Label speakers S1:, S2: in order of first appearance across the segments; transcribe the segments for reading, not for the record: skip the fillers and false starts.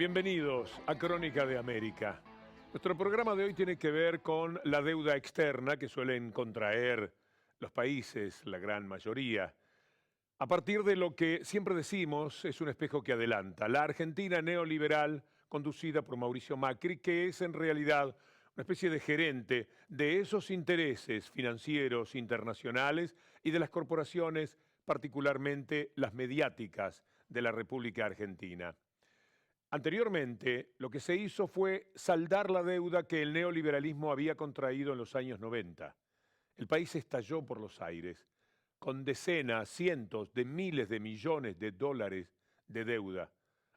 S1: Bienvenidos a Crónica de América. Nuestro programa de hoy tiene que ver con la deuda externa que suelen contraer los países, la gran mayoría. A partir de lo que siempre decimos, es un espejo que adelanta. La Argentina neoliberal, conducida por Mauricio Macri, que es en realidad una especie de gerente de esos intereses financieros internacionales y de las corporaciones, particularmente las mediáticas de la República Argentina. Anteriormente, lo que se hizo fue saldar la deuda que el neoliberalismo había contraído en los años 90. El país estalló por los aires, con decenas, cientos de miles de millones de dólares de deuda,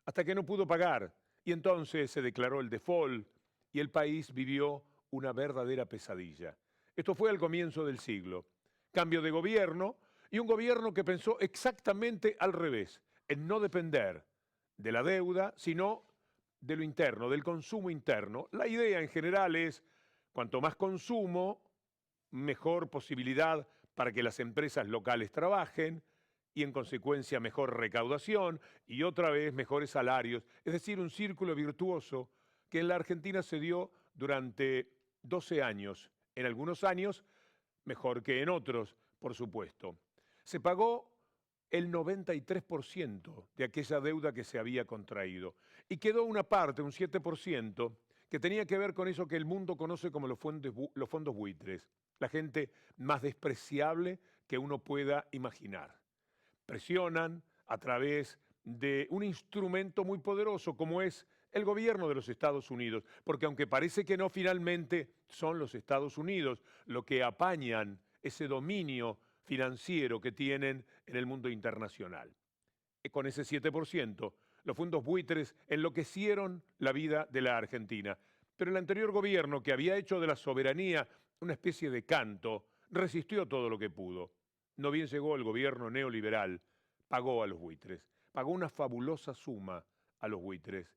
S1: hasta que no pudo pagar, y entonces se declaró el default, y el país vivió una verdadera pesadilla. Esto fue al comienzo del siglo. Cambio de gobierno, y un gobierno que pensó exactamente al revés, en no depender de la deuda, sino de lo interno, del consumo interno. La idea en general es, cuanto más consumo, mejor posibilidad para que las empresas locales trabajen y en consecuencia mejor recaudación y otra vez mejores salarios. Es decir, un círculo virtuoso que en la Argentina se dio durante 12 años. En algunos años mejor que en otros, por supuesto. Se pagó el 93% de aquella deuda que se había contraído. Y quedó una parte, un 7%, que tenía que ver con eso que el mundo conoce como los fondos buitres, la gente más despreciable que uno pueda imaginar. Presionan a través de un instrumento muy poderoso como es el gobierno de los Estados Unidos, porque aunque parece que no, finalmente son los Estados Unidos los que apañan ese dominio financiero que tienen en el mundo internacional. Con ese 7%, los fondos buitres enloquecieron la vida de la Argentina. Pero el anterior gobierno, que había hecho de la soberanía una especie de canto, resistió todo lo que pudo. No bien llegó el gobierno neoliberal, pagó a los buitres. Pagó una fabulosa suma a los buitres.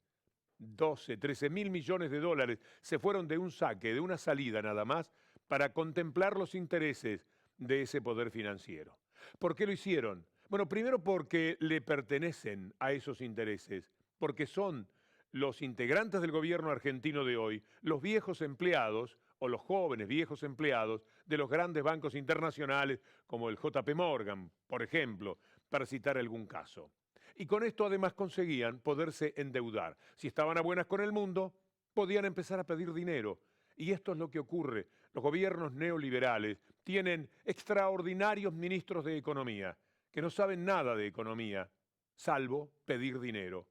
S1: 12, 13 mil millones de dólares se fueron de un saque, de una salida nada más, para contemplar los intereses de ese poder financiero. ¿Por qué lo hicieron? Bueno, primero porque le pertenecen a esos intereses, porque son los integrantes del gobierno argentino de hoy, los viejos empleados o los jóvenes viejos empleados de los grandes bancos internacionales como el JP Morgan, por ejemplo, para citar algún caso. Y con esto además conseguían poderse endeudar. Si estaban a buenas con el mundo, podían empezar a pedir dinero. Y esto es lo que ocurre. Los gobiernos neoliberales tienen extraordinarios ministros de economía que no saben nada de economía, salvo pedir dinero.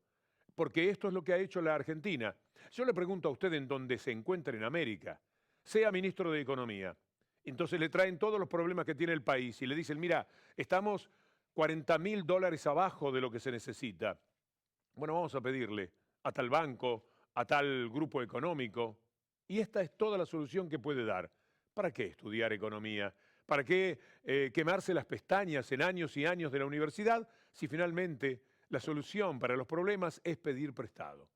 S1: Porque esto es lo que ha hecho la Argentina. Yo le pregunto a usted en donde se encuentre en América, sea ministro de Economía, entonces le traen todos los problemas que tiene el país y le dicen, mira, estamos $40.000 abajo de lo que se necesita. Bueno, vamos a pedirle a tal banco, a tal grupo económico, y esta es toda la solución que puede dar. ¿Para qué estudiar economía? ¿Para qué quemarse las pestañas en años y años de la universidad si finalmente la solución para los problemas es pedir prestado?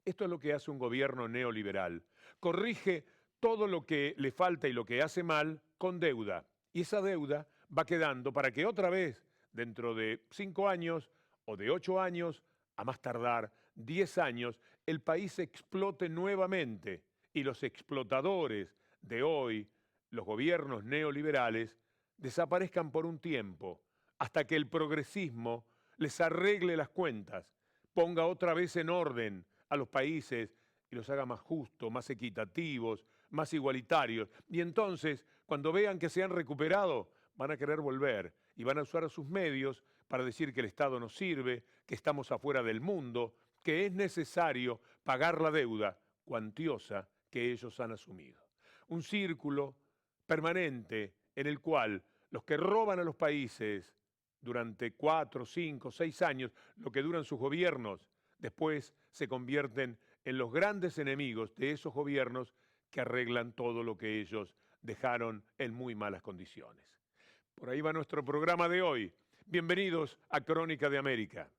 S1: Esto es lo que hace un gobierno neoliberal. Corrige todo lo que le falta y lo que hace mal con deuda. Y esa deuda va quedando para que otra vez, dentro de 5 años o de 8 años, a más tardar 10 años, el país explote nuevamente. Y los explotadores de hoy, los gobiernos neoliberales, desaparezcan por un tiempo, hasta que el progresismo les arregle las cuentas, ponga otra vez en orden a los países y los haga más justos, más equitativos, más igualitarios. Y entonces, cuando vean que se han recuperado, van a querer volver y van a usar sus medios para decir que el Estado no sirve, que estamos afuera del mundo, que es necesario pagar la deuda cuantiosa que ellos han asumido. Un círculo permanente en el cual los que roban a los países durante 4, 5, 6 años, lo que duran sus gobiernos, después se convierten en los grandes enemigos de esos gobiernos que arreglan todo lo que ellos dejaron en muy malas condiciones. Por ahí va nuestro programa de hoy. Bienvenidos a Crónica de América.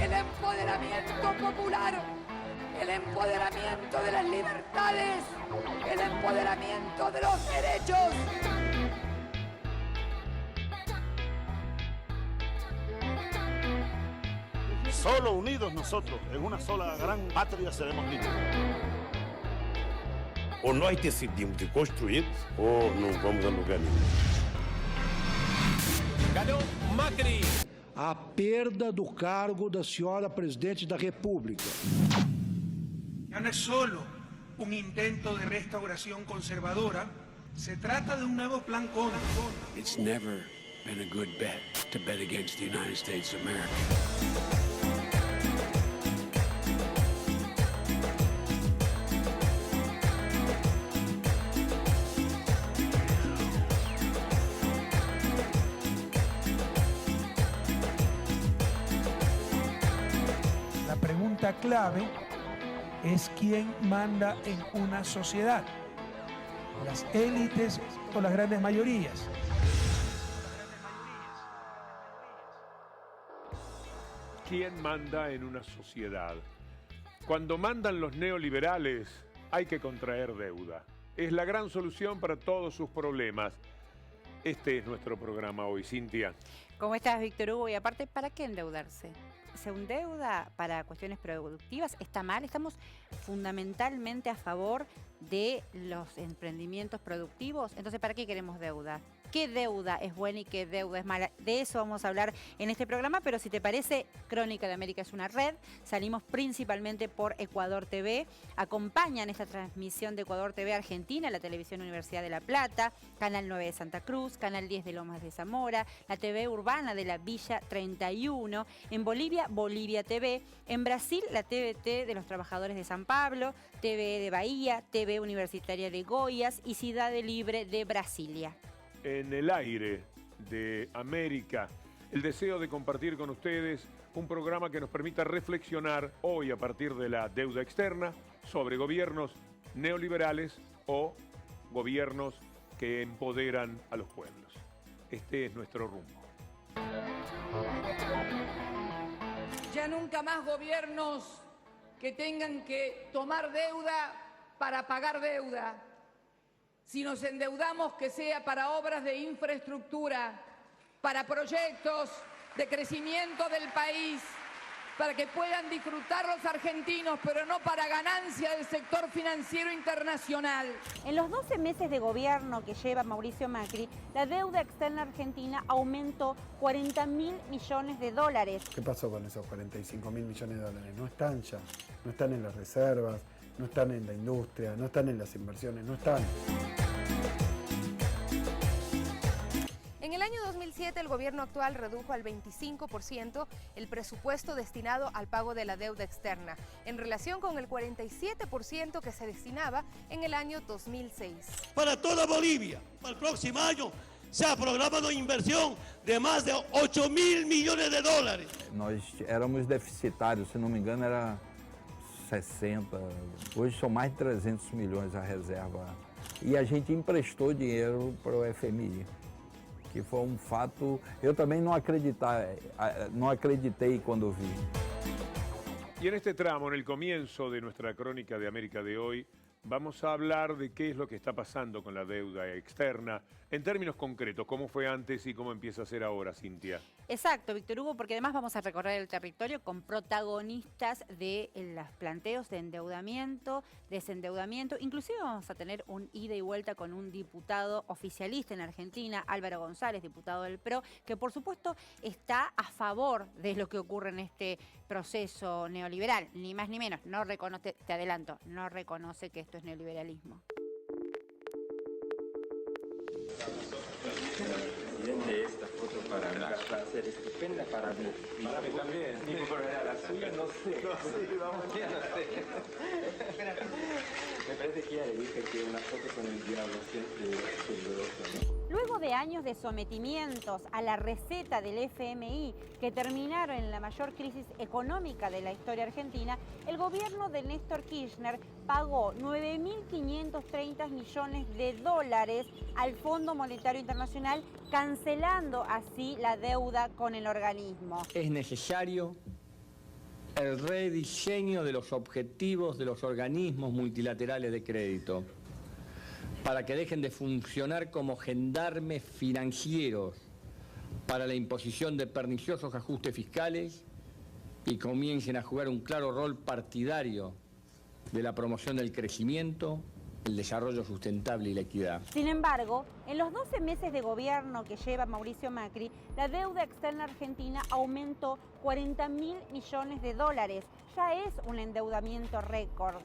S2: El empoderamiento popular, el empoderamiento de las libertades, el empoderamiento de los derechos.
S3: Solo unidos nosotros, en una sola gran patria, seremos libres.
S4: Ou nós decidimos de construir, ou não vamos a lugar nenhum.
S5: Ganhou Macri.
S6: A perda do cargo da senhora presidente da República.
S7: Ya no es solo un intento de restauración conservadora, se trata de un nuevo plan CON.
S5: It's never been a good bet to bet against the United States of America.
S7: La pregunta clave es quién manda en una sociedad, las élites o las grandes mayorías.
S1: ¿Quién manda en una sociedad? Cuando mandan los neoliberales, hay que contraer deuda. Es la gran solución para todos sus problemas. Este es nuestro programa hoy, Cintia.
S8: ¿Cómo estás, Víctor Hugo? Y aparte, ¿para qué endeudarse? ¿Se endeuda para cuestiones productivas? ¿Está mal? Estamos fundamentalmente a favor de los emprendimientos productivos. Entonces, ¿para qué queremos deuda? ¿Qué deuda es buena y qué deuda es mala? De eso vamos a hablar en este programa, pero si te parece, Crónica de América es una red. Salimos principalmente por Ecuador TV. Acompañan esta transmisión de Ecuador TV Argentina, la Televisión Universidad de La Plata, Canal 9 de Santa Cruz, Canal 10 de Lomas de Zamora, la TV Urbana de la Villa 31, en Bolivia, Bolivia TV, en Brasil, la TVT de los Trabajadores de San Pablo, TV de Bahía, TV Universitaria de Goiás y Cidade Libre de Brasilia.
S1: En el aire de América, el deseo de compartir con ustedes un programa que nos permita reflexionar hoy a partir de la deuda externa sobre gobiernos neoliberales o gobiernos que empoderan a los pueblos. Este es nuestro rumbo.
S2: Ya nunca más gobiernos que tengan que tomar deuda para pagar deuda. Si nos endeudamos, que sea para obras de infraestructura, para proyectos de crecimiento del país, para que puedan disfrutar los argentinos, pero no para ganancia del sector financiero internacional.
S8: En los 12 meses de gobierno que lleva Mauricio Macri, la deuda externa argentina aumentó 40.000 millones de dólares.
S9: ¿Qué pasó con esos 45.000 millones de dólares? No están ya, no están en las reservas, no están en la industria, no están en las inversiones, no están.
S10: En el año 2007, el gobierno actual redujo al 25% el presupuesto destinado al pago de la deuda externa, en relación con el 47% que se destinaba en el año 2006.
S4: Para toda Bolivia, para el próximo año, se ha programado una inversión de más de 8.000 millones de dólares.
S11: Nós éramos deficitários, se não me engano, era 60, hoje são mais de 300 milhões a reserva. E a gente emprestou dinheiro para o FMI, que foi um fato, eu também não acreditei quando vi.
S1: Y en este tramo, en el comienzo de nuestra Crónica de América de hoy, vamos a hablar de qué es lo que está pasando con la deuda externa, en términos concretos, cómo fue antes y cómo empieza a ser ahora, Cintia.
S8: Exacto, Víctor Hugo, porque además vamos a recorrer el territorio con protagonistas de los planteos de endeudamiento, desendeudamiento. Inclusive vamos a tener un ida y vuelta con un diputado oficialista en Argentina, Álvaro González, diputado del PRO, que por supuesto está a favor de lo que ocurre en este proceso neoliberal, ni más ni menos. No reconoce, te adelanto, no reconoce que esto es neoliberalismo.
S12: De esta foto para mí va a ser estupenda para mí. Para mí también. Y por la suya no sé. No sé, vamos. Ya no sé. Me parece que ya le dije que una foto con el diablo siempre es peligrosa, ¿no?
S8: Luego de años de sometimientos a la receta del FMI que terminaron en la mayor crisis económica de la historia argentina, el gobierno de Néstor Kirchner pagó 9.530 millones de dólares al Fondo Monetario Internacional, cancelando así la deuda con el organismo.
S13: Es necesario el rediseño de los objetivos de los organismos multilaterales de crédito, para que dejen de funcionar como gendarmes financieros para la imposición de perniciosos ajustes fiscales y comiencen a jugar un claro rol partidario de la promoción del crecimiento, el desarrollo sustentable y la equidad.
S8: Sin embargo, en los 12 meses de gobierno que lleva Mauricio Macri, la deuda externa argentina aumentó 40.000 millones de dólares. Ya es un endeudamiento récord.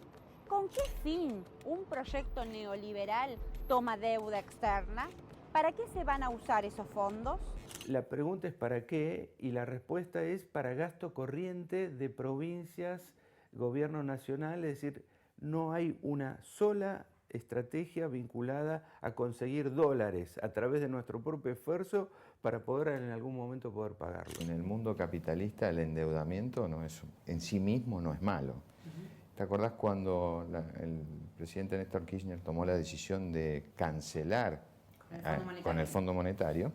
S8: ¿Con qué fin un proyecto neoliberal toma deuda externa? ¿Para qué se van a usar esos fondos?
S14: La pregunta es ¿para qué? Y la respuesta es para gasto corriente de provincias, gobierno nacional, es decir, no hay una sola estrategia vinculada a conseguir dólares a través de nuestro propio esfuerzo para poder en algún momento poder pagarlo.
S15: En el mundo capitalista el endeudamiento no es, en sí mismo no es malo. ¿Te acordás cuando el presidente Néstor Kirchner tomó la decisión de cancelar con el Fondo Monetario?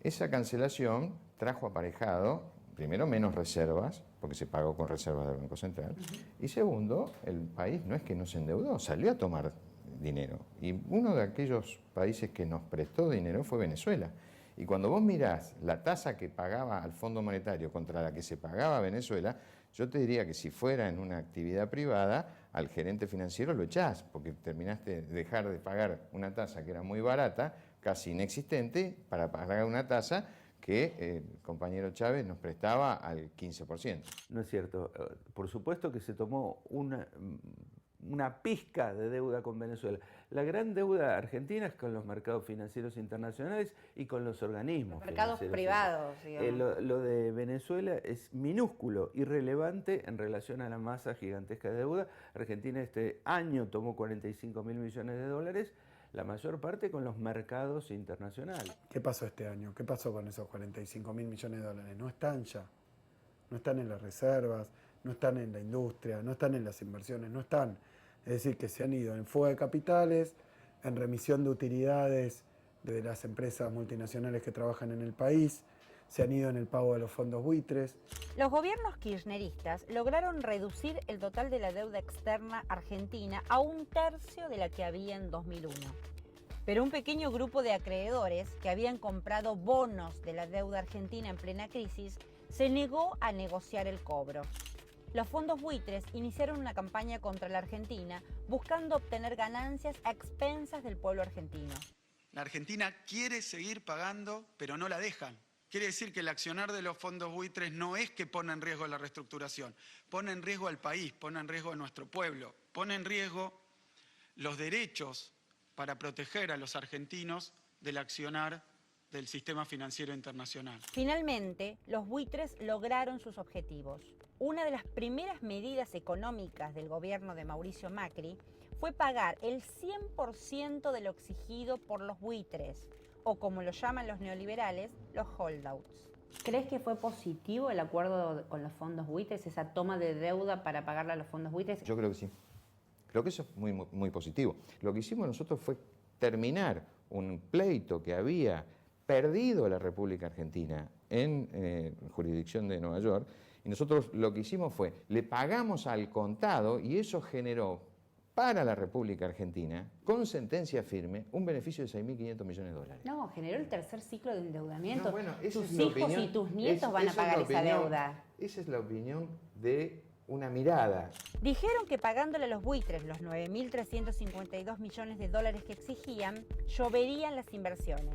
S15: Esa cancelación trajo aparejado, primero, menos reservas, porque se pagó con reservas del Banco Central, y segundo, el país no es que no se endeudó, salió a tomar dinero. Y uno de aquellos países que nos prestó dinero fue Venezuela. Y cuando vos mirás la tasa que pagaba al Fondo Monetario contra la que se pagaba a Venezuela, yo te diría que si fuera en una actividad privada, al gerente financiero lo echás, porque terminaste de dejar de pagar una tasa que era muy barata, casi inexistente, para pagar una tasa que el compañero Chávez nos prestaba al 15%.
S14: No es cierto. Por supuesto que se tomó una pizca de deuda con Venezuela. La gran deuda argentina es con los mercados financieros internacionales y con los organismos.
S8: Los mercados privados, digamos.
S14: Lo de Venezuela es minúsculo, irrelevante en relación a la masa gigantesca de deuda. Argentina este año tomó 45.000 millones de dólares, la mayor parte con los mercados internacionales.
S9: ¿Qué pasó este año? ¿Qué pasó con esos 45.000 millones de dólares? No están ya. No están en las reservas, no están en la industria, no están en las inversiones, no están. Es decir, que se han ido en fuga de capitales, en remisión de utilidades de las empresas multinacionales que trabajan en el país, se han ido en el pago de los fondos buitres.
S8: Los gobiernos kirchneristas lograron reducir el total de la deuda externa argentina a 1/3 de la que había en 2001. Pero un pequeño grupo de acreedores que habían comprado bonos de la deuda argentina en plena crisis se negó a negociar el cobro. Los fondos buitres iniciaron una campaña contra la Argentina buscando obtener ganancias a expensas del pueblo argentino.
S16: La Argentina quiere seguir pagando, pero no la dejan. Quiere decir que el accionar de los fondos buitres no es que pone en riesgo la reestructuración, pone en riesgo al país, pone en riesgo a nuestro pueblo, pone en riesgo los derechos para proteger a los argentinos del accionar del sistema financiero internacional.
S8: Finalmente, los buitres lograron sus objetivos. Una de las primeras medidas económicas del gobierno de Mauricio Macri fue pagar el 100% de lo exigido por los buitres, o como lo llaman los neoliberales, los holdouts. ¿Crees que fue positivo el acuerdo con los fondos buitres, esa toma de deuda para pagarle a los fondos buitres?
S15: Yo creo que sí. Creo que eso es muy positivo. Lo que hicimos nosotros fue terminar un pleito que había perdido la República Argentina en jurisdicción de Nueva York, y nosotros lo que hicimos fue, le pagamos al contado y eso generó para la República Argentina, con sentencia firme, un beneficio de 6.500 millones de dólares.
S8: No, generó el tercer ciclo de endeudamiento.
S15: No, bueno,
S8: tus hijos y tus nietos van a pagar esa deuda.
S15: Esa es la opinión de una mirada.
S8: Dijeron que pagándole a los buitres los 9.352 millones de dólares que exigían, lloverían las inversiones.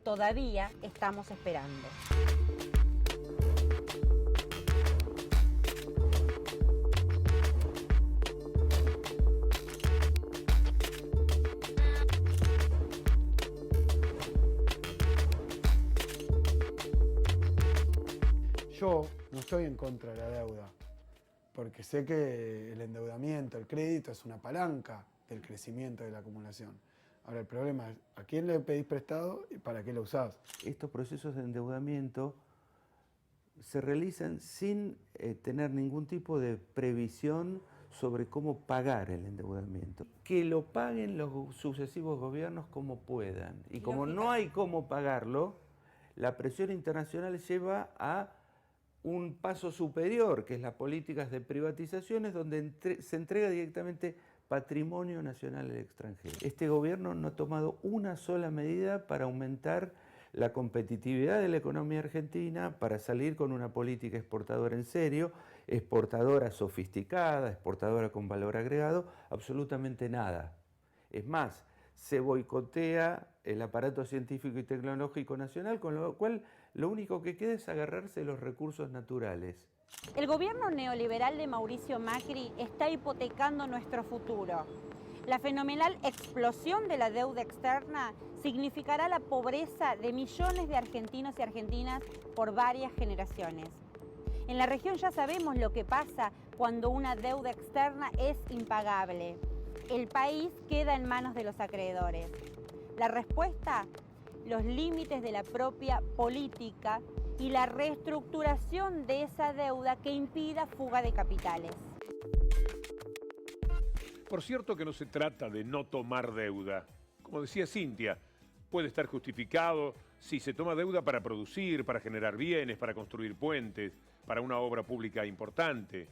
S8: Todavía estamos esperando.
S9: Yo no estoy en contra de la deuda, porque sé que el endeudamiento, el crédito es una palanca del crecimiento de la acumulación. Ahora el problema es, ¿a quién le pedís prestado y para qué lo usás?
S14: Estos procesos de endeudamiento se realizan sin tener ningún tipo de previsión sobre cómo pagar el endeudamiento. Que lo paguen los sucesivos gobiernos como puedan. Y como no hay cómo pagarlo, la presión internacional lleva a un paso superior, que es las políticas de privatizaciones, donde se entrega directamente patrimonio nacional al extranjero. Este gobierno no ha tomado una sola medida para aumentar la competitividad de la economía argentina para salir con una política exportadora en serio, exportadora sofisticada, exportadora con valor agregado, absolutamente nada. Es más, se boicotea el aparato científico y tecnológico nacional, con lo cual lo único que queda es agarrarse de los recursos naturales.
S8: El gobierno neoliberal de Mauricio Macri está hipotecando nuestro futuro. La fenomenal explosión de la deuda externa significará la pobreza de millones de argentinos y argentinas por varias generaciones. En la región ya sabemos lo que pasa cuando una deuda externa es impagable. El país queda en manos de los acreedores. La respuesta, los límites de la propia política y la reestructuración de esa deuda que impida fuga de capitales.
S1: Por cierto que no se trata de no tomar deuda. Como decía Cintia, puede estar justificado si se toma deuda para producir, para generar bienes, para construir puentes, para una obra pública importante,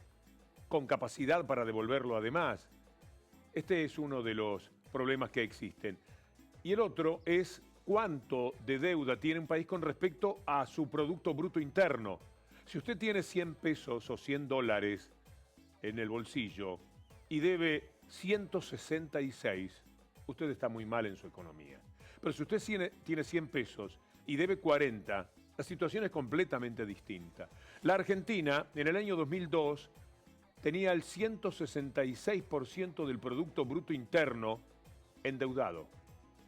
S1: con capacidad para devolverlo además. Este es uno de los problemas que existen. Y el otro es cuánto de deuda tiene un país con respecto a su Producto Bruto Interno. Si usted tiene 100 pesos o 100 dólares en el bolsillo y debe 166, usted está muy mal en su economía. Pero si usted tiene 100 pesos y debe 40, la situación es completamente distinta. La Argentina, en el año 2002, tenía el 166% del Producto Bruto Interno endeudado.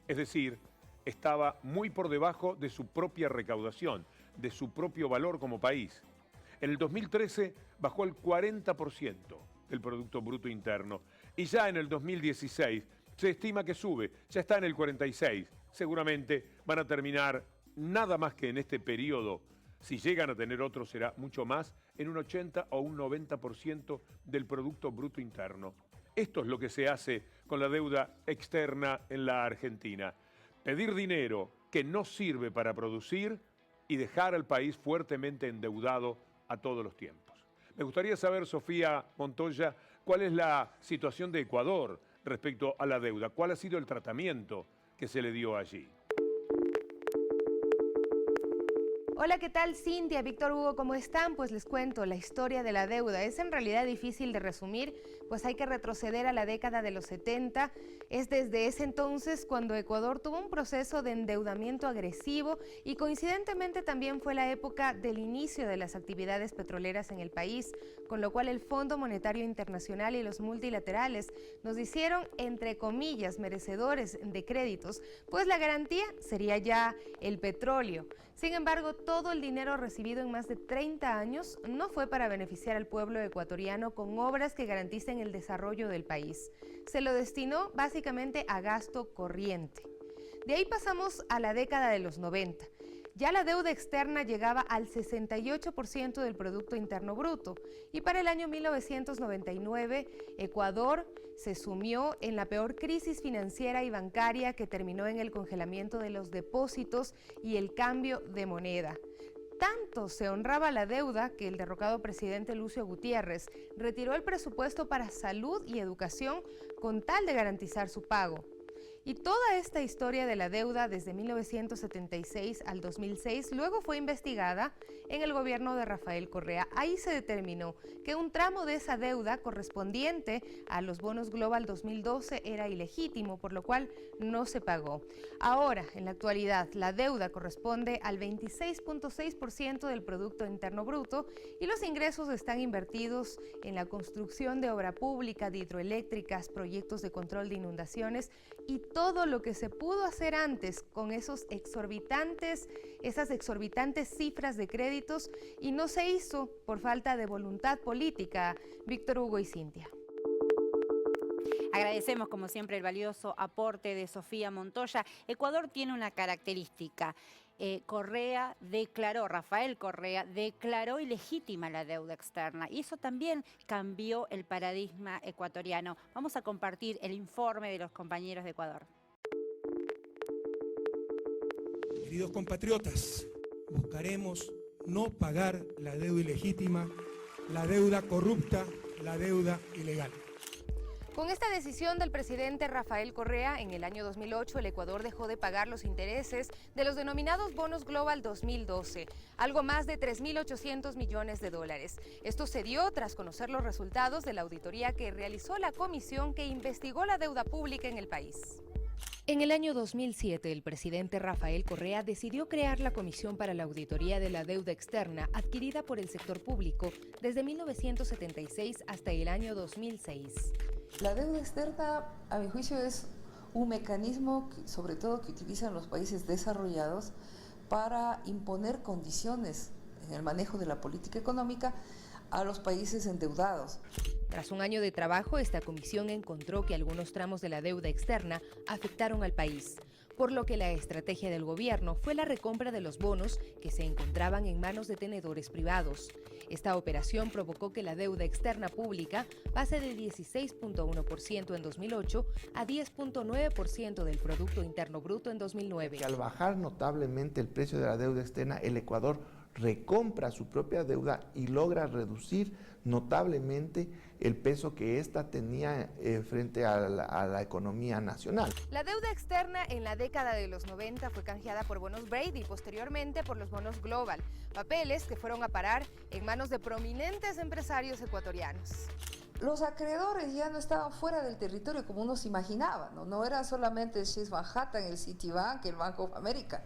S1: Es decir, estaba muy por debajo de su propia recaudación, de su propio valor como país. En el 2013 bajó al 40% del Producto Bruto Interno y ya en el 2016 se estima que sube, ya está en el 46%. Seguramente van a terminar nada más que en este periodo. Si llegan a tener otro será mucho más, en un 80 o un 90% del Producto Bruto Interno. Esto es lo que se hace con la deuda externa en la Argentina. Pedir dinero que no sirve para producir y dejar al país fuertemente endeudado a todos los tiempos. Me gustaría saber, Sofía Montoya, cuál es la situación de Ecuador respecto a la deuda, cuál ha sido el tratamiento que se le dio allí.
S10: Hola, ¿qué tal? Cintia, Víctor Hugo, ¿cómo están? Pues les cuento, la historia de la deuda es en realidad difícil de resumir, pues hay que retroceder a la década de los 70. Es desde ese entonces cuando Ecuador tuvo un proceso de endeudamiento agresivo y coincidentemente también fue la época del inicio de las actividades petroleras en el país, con lo cual el Fondo Monetario Internacional y los multilaterales nos hicieron, entre comillas, merecedores de créditos, pues la garantía sería ya el petróleo. Sin embargo, todo el dinero recibido en más de 30 años no fue para beneficiar al pueblo ecuatoriano con obras que garanticen el desarrollo del país. Se lo destinó básicamente a gasto corriente. De ahí pasamos a la década de los 90. Ya la deuda externa llegaba al 68% del Producto Interno Bruto y para el año 1999 Ecuador se sumió en la peor crisis financiera y bancaria que terminó en el congelamiento de los depósitos y el cambio de moneda. Tanto se honraba la deuda que el derrocado presidente Lucio Gutiérrez retiró el presupuesto para salud y educación con tal de garantizar su pago. Y toda esta historia de la deuda desde 1976 al 2006 luego fue investigada en el gobierno de Rafael Correa. Ahí se determinó que un tramo de esa deuda correspondiente a los bonos Global 2012 era ilegítimo, por lo cual no se pagó. Ahora, en la actualidad, la deuda corresponde al 26.6% del Producto Interno Bruto y los ingresos están invertidos en la construcción de obra pública, de hidroeléctricas, proyectos de control de inundaciones y todo lo que se pudo hacer antes con esas exorbitantes cifras de créditos y no se hizo por falta de voluntad política. Víctor Hugo y Cintia.
S8: Agradecemos como siempre el valioso aporte de Sofía Montoya. Ecuador tiene una característica. Rafael Correa declaró ilegítima la deuda externa y eso también cambió el paradigma ecuatoriano. Vamos a compartir el informe de los compañeros de Ecuador.
S7: Queridos compatriotas, buscaremos no pagar la deuda ilegítima, la deuda corrupta, la deuda ilegal.
S10: Con esta decisión del presidente Rafael Correa, en el año 2008 el Ecuador dejó de pagar los intereses de los denominados bonos Global 2012, algo más de 3.800 millones de dólares. Esto se dio tras conocer los resultados de la auditoría que realizó la comisión que investigó la deuda pública en el país. En el año 2007, el presidente Rafael Correa decidió crear la Comisión para la Auditoría de la Deuda Externa adquirida por el sector público desde 1976 hasta el año 2006.
S17: La deuda externa, a mi juicio, es un mecanismo, sobre todo que utilizan los países desarrollados para imponer condiciones en el manejo de la política económica a los países endeudados.
S10: Tras un año de trabajo, esta comisión encontró que algunos tramos de la deuda externa afectaron al país, por lo que la estrategia del gobierno fue la recompra de los bonos que se encontraban en manos de tenedores privados. Esta operación provocó que la deuda externa pública pase de 16.1% en 2008 a 10.9% del Producto Interno Bruto en 2009.
S18: Al bajar notablemente el precio de la deuda externa, el Ecuador recompra su propia deuda y logra reducir notablemente el peso que ésta tenía frente a la economía nacional.
S10: La deuda externa en la década de los 90 fue canjeada por bonos Brady y posteriormente por los bonos Global, papeles que fueron a parar en manos de prominentes empresarios ecuatorianos.
S17: Los acreedores ya no estaban fuera del territorio como uno se imaginaba, no eran solamente el Chase Manhattan, el Citibank, el Bank of America,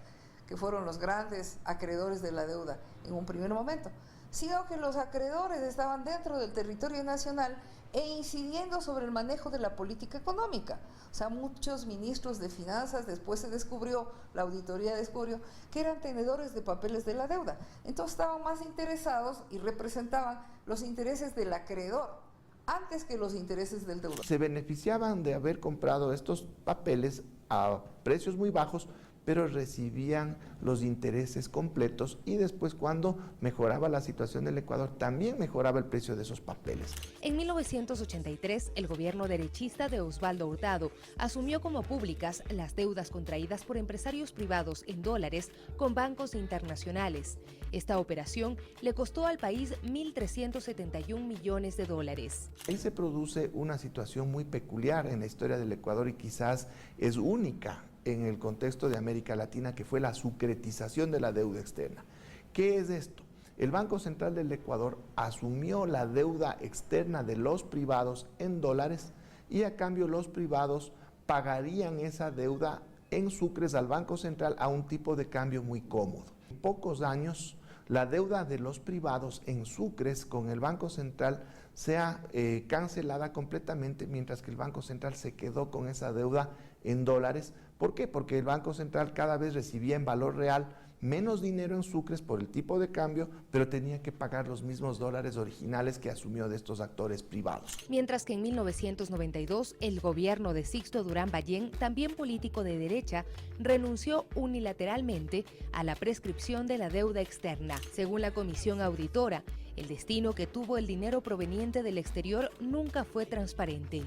S17: que fueron los grandes acreedores de la deuda en un primer momento, sino que los acreedores estaban dentro del territorio nacional e incidiendo sobre el manejo de la política económica. O sea, muchos ministros de finanzas, después se descubrió, la auditoría descubrió, que eran tenedores de papeles de la deuda. Entonces estaban más interesados y representaban los intereses del acreedor antes que los intereses del deudor.
S18: Se beneficiaban de haber comprado estos papeles a precios muy bajos, pero recibían los intereses completos y después cuando mejoraba la situación del Ecuador también mejoraba el precio de esos papeles.
S10: En 1983, el gobierno derechista de Osvaldo Hurtado asumió como públicas las deudas contraídas por empresarios privados en dólares con bancos internacionales. Esta operación le costó al país 1.371 millones de dólares.
S18: Ahí se produce una situación muy peculiar en la historia del Ecuador y quizás es única en el contexto de América Latina, que fue la sucretización de la deuda externa. ¿Qué es esto? El Banco Central del Ecuador asumió la deuda externa de los privados en dólares y a cambio los privados pagarían esa deuda en sucres al Banco Central a un tipo de cambio muy cómodo. En pocos años, la deuda de los privados en sucres con el Banco Central sea cancelada completamente, mientras que el Banco Central se quedó con esa deuda en dólares. ¿Por qué? Porque el Banco Central cada vez recibía en valor real menos dinero en sucres por el tipo de cambio, pero tenía que pagar los mismos dólares originales que asumió de estos actores privados.
S10: Mientras que en 1992, el gobierno de Sixto Durán Ballén, también político de derecha, renunció unilateralmente a la prescripción de la deuda externa. Según la comisión auditora, el destino que tuvo el dinero proveniente del exterior nunca fue transparente.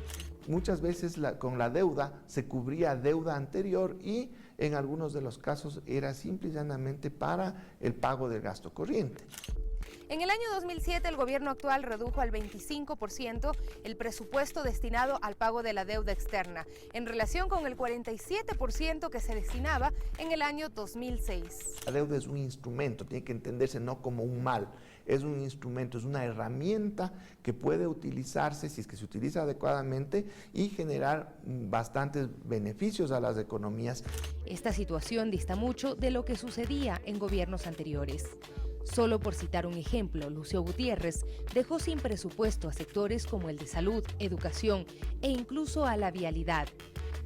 S18: Muchas veces con la deuda se cubría deuda anterior y en algunos de los casos era simple y llanamente para el pago del gasto corriente.
S10: En el año 2007, el gobierno actual redujo al 25% el presupuesto destinado al pago de la deuda externa, en relación con el 47% que se destinaba en el año 2006.
S18: La deuda es un instrumento, tiene que entenderse no como un mal, es un instrumento, es una herramienta que puede utilizarse, si es que se utiliza adecuadamente, y generar bastantes beneficios a las economías.
S10: Esta situación dista mucho de lo que sucedía en gobiernos anteriores. Solo por citar un ejemplo, Lucio Gutiérrez dejó sin presupuesto a sectores como el de salud, educación e incluso a la vialidad.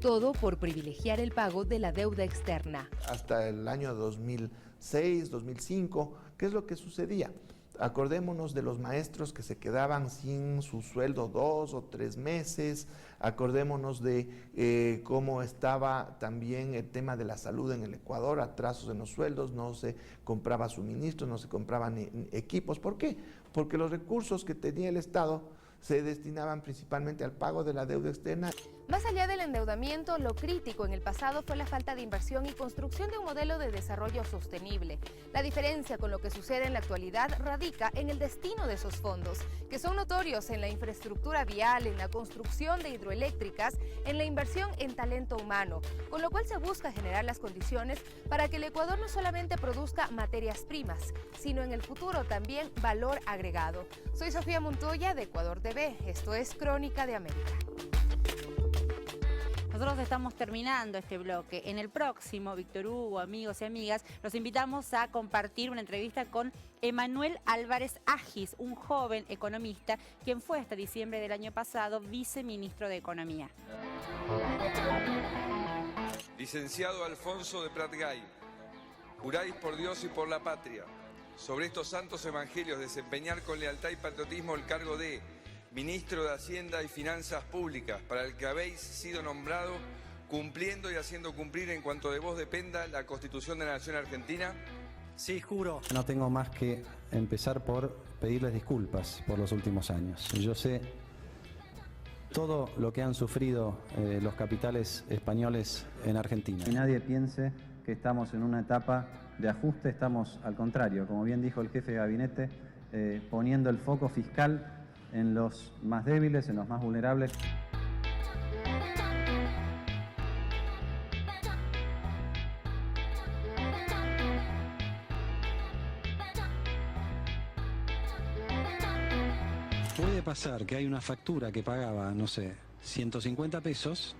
S10: Todo por privilegiar el pago de la deuda externa.
S18: Hasta el año 2006, 2005, ¿qué es lo que sucedía? Acordémonos de los maestros que se quedaban sin su sueldo 2 o 3 meses, acordémonos de cómo estaba también el tema de la salud en el Ecuador, atrasos en los sueldos, no se compraba suministros, no se compraban equipos. ¿Por qué? Porque los recursos que tenía el Estado se destinaban principalmente al pago de la deuda externa.
S10: Más allá del endeudamiento, lo crítico en el pasado fue la falta de inversión y construcción de un modelo de desarrollo sostenible. La diferencia con lo que sucede en la actualidad radica en el destino de esos fondos, que son notorios en la infraestructura vial, en la construcción de hidroeléctricas, en la inversión en talento humano, con lo cual se busca generar las condiciones para que el Ecuador no solamente produzca materias primas, sino en el futuro también valor agregado. Soy Sofía Montoya de Ecuador TV. Esto es Crónica de América.
S8: Nosotros estamos terminando este bloque. En el próximo, Víctor Hugo, amigos y amigas, los invitamos a compartir una entrevista con Emanuel Álvarez Agis, un joven economista, quien fue hasta diciembre del año pasado viceministro de Economía.
S19: Licenciado Alfonso de Pratgay, juráis por Dios y por la patria, sobre estos santos evangelios desempeñar con lealtad y patriotismo el cargo de Ministro de Hacienda y Finanzas Públicas, para el que habéis sido nombrado, cumpliendo y haciendo cumplir en cuanto de vos dependa la Constitución de la Nación Argentina.
S20: Sí, juro. No tengo más que empezar por pedirles disculpas por los últimos años. Yo sé todo lo que han sufrido los capitales españoles en Argentina. Y nadie piense que estamos en una etapa de ajuste, estamos al contrario, como bien dijo el jefe de gabinete, poniendo el foco fiscal en los más débiles, en los más vulnerables. Puede pasar que hay una factura que pagaba, no sé, 150 pesos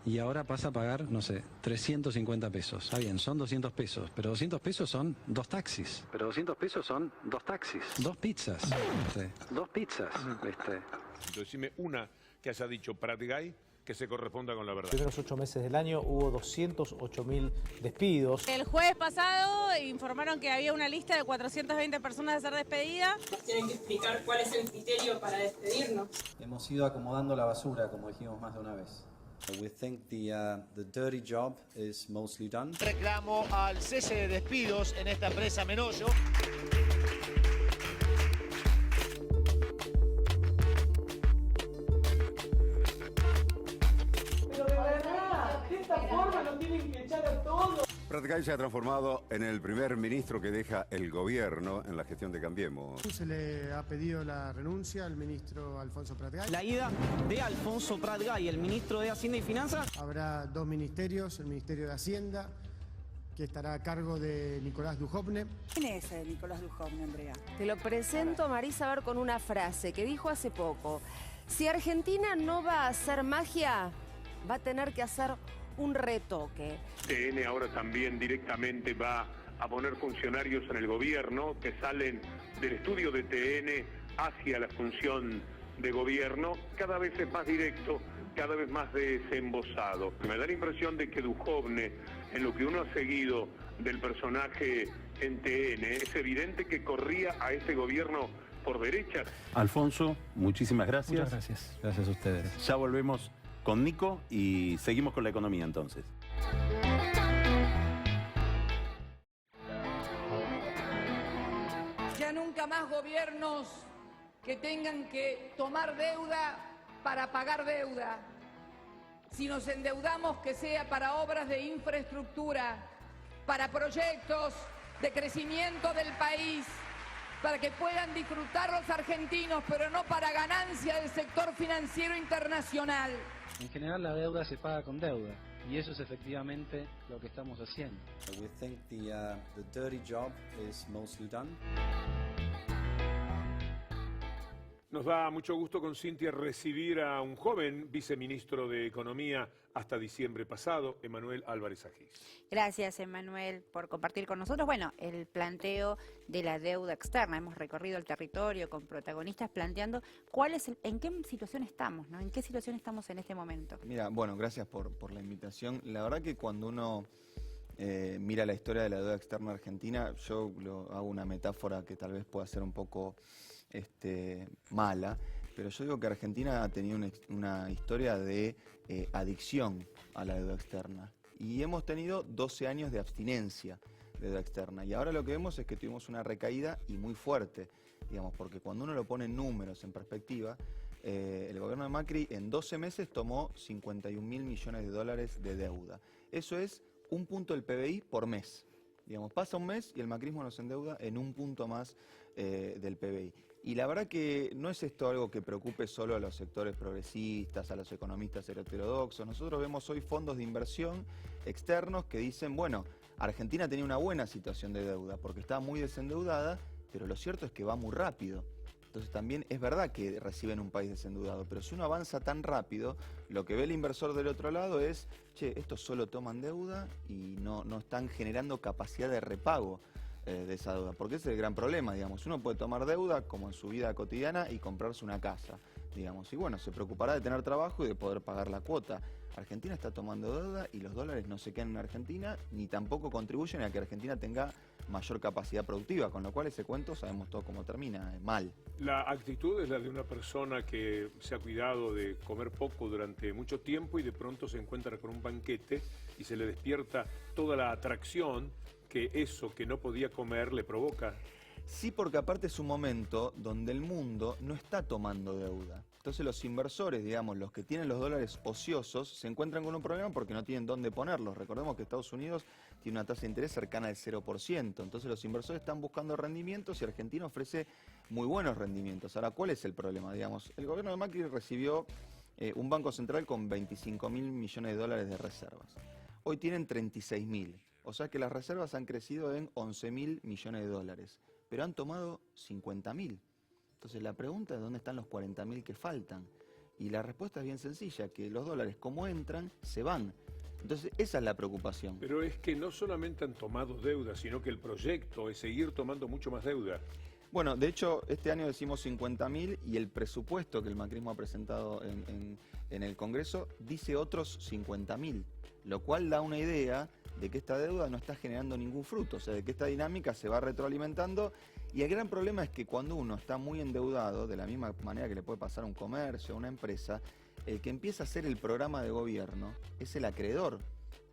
S20: y ahora pasa a pagar, no sé, 350 pesos. Está bien, son 200 pesos, pero 200 pesos son 2 taxis. Pero 200 pesos son 2 taxis. 2 pizzas. 2 pizzas.
S1: Decime una que haya dicho Pratgay que se corresponda con la verdad.
S21: En los primeros 8 meses del año hubo 208.000 despidos.
S22: El jueves pasado informaron que había una lista de 420 personas a ser despedidas.
S23: Nos tienen que explicar cuál es el criterio para despedirnos.
S20: Hemos ido acomodando la basura, como dijimos más de una vez. We think the dirty job is mostly done.
S21: Reclamo al cese de despidos en esta empresa Menollo.
S24: Pero de verdad, de esta forma no tienen que echar a todos.
S25: Pratgay se ha transformado en el primer ministro que deja el gobierno en la gestión de Cambiemos.
S26: Se le ha pedido la renuncia al ministro Alfonso Pratgay.
S21: La ida de Alfonso Pratgay, el ministro de Hacienda y Finanzas.
S26: Habrá 2 ministerios, el Ministerio de Hacienda, que estará a cargo de Nicolás Dujovne.
S27: ¿Quién es Nicolás Dujovne, Andrea?
S10: Te lo presento, Marisa, a ver, con una frase que dijo hace poco. Si Argentina no va a hacer magia, va a tener que hacer un retoque.
S1: TN ahora también directamente va a poner funcionarios en el gobierno que salen del estudio de TN hacia la función de gobierno. Cada vez es más directo, cada vez más desembosado. Me da la impresión de que Dujovne, en lo que uno ha seguido del personaje en TN, es evidente que corría a este gobierno por derecha.
S28: Alfonso, muchísimas gracias.
S21: Muchas gracias. Gracias a ustedes.
S28: Ya volvemos con Nico y seguimos con la economía entonces.
S2: Ya nunca más gobiernos que tengan que tomar deuda para pagar deuda. Si nos endeudamos, que sea para obras de infraestructura, para proyectos de crecimiento del país, para que puedan disfrutar los argentinos, pero no para ganancia del sector financiero internacional.
S20: En general la deuda se paga con deuda y eso es efectivamente lo que estamos haciendo. We think the dirty job is mostly done.
S1: Nos da mucho gusto con Cintia recibir a un joven viceministro de Economía hasta diciembre pasado, Emanuel Álvarez Agis.
S8: Gracias, Emanuel, por compartir con nosotros, bueno, el planteo de la deuda externa. Hemos recorrido el territorio con protagonistas planteando en qué situación estamos, ¿no? ¿En qué situación estamos en este momento?
S29: Mira, bueno, gracias por la invitación. La verdad que cuando uno mira la historia de la deuda externa argentina, yo hago una metáfora que tal vez pueda ser un poco mala, pero yo digo que Argentina ha tenido una historia de adicción a la deuda externa y hemos tenido 12 años de abstinencia de deuda externa y ahora lo que vemos es que tuvimos una recaída y muy fuerte, digamos, porque cuando uno lo pone en números, en perspectiva, el gobierno de Macri en 12 meses tomó 51.000 millones de dólares de deuda. Eso es un punto del PBI por mes. Digamos, pasa un mes y el macrismo nos endeuda en un punto más del PBI. Y la verdad que no es esto algo que preocupe solo a los sectores progresistas, a los economistas heterodoxos. Nosotros vemos hoy fondos de inversión externos que dicen, bueno, Argentina tenía una buena situación de deuda porque estaba muy desendeudada, pero lo cierto es que va muy rápido. Entonces también es verdad que reciben un país desendeudado, pero si uno avanza tan rápido, lo que ve el inversor del otro lado es, che, estos solo toman deuda y no están generando capacidad de repago de esa deuda, porque ese es el gran problema, digamos. Uno puede tomar deuda como en su vida cotidiana y comprarse una casa, digamos, y bueno, se preocupará de tener trabajo y de poder pagar la cuota. Argentina está tomando deuda y los dólares no se quedan en Argentina ni tampoco contribuyen a que Argentina tenga mayor capacidad productiva, con lo cual ese cuento sabemos todo cómo termina, mal.
S1: La actitud es la de una persona que se ha cuidado de comer poco durante mucho tiempo y de pronto se encuentra con un banquete y se le despierta toda la atracción que eso que no podía comer le provoca.
S29: Sí, porque aparte es un momento donde el mundo no está tomando deuda. Entonces los inversores, digamos, los que tienen los dólares ociosos, se encuentran con un problema porque no tienen dónde ponerlos. Recordemos que Estados Unidos tiene una tasa de interés cercana al 0%. Entonces los inversores están buscando rendimientos y Argentina ofrece muy buenos rendimientos. Ahora, ¿cuál es el problema? Digamos, el gobierno de Macri recibió un banco central con 25.000 millones de dólares de reservas. Hoy tienen 36.000. O sea que las reservas han crecido en 11.000 millones de dólares. Pero han tomado 50.000. Entonces la pregunta es dónde están los 40.000 que faltan. Y la respuesta es bien sencilla, que los dólares como entran, se van. Entonces esa es la preocupación.
S1: Pero es que no solamente han tomado deuda, sino que el proyecto es seguir tomando mucho más deuda.
S29: Bueno, de hecho, este año decimos 50.000 y el presupuesto que el macrismo ha presentado en el Congreso dice otros 50.000, lo cual da una idea de que esta deuda no está generando ningún fruto, o sea, de que esta dinámica se va retroalimentando. Y el gran problema es que cuando uno está muy endeudado, de la misma manera que le puede pasar a un comercio, a una empresa, el que empieza a hacer el programa de gobierno es el acreedor.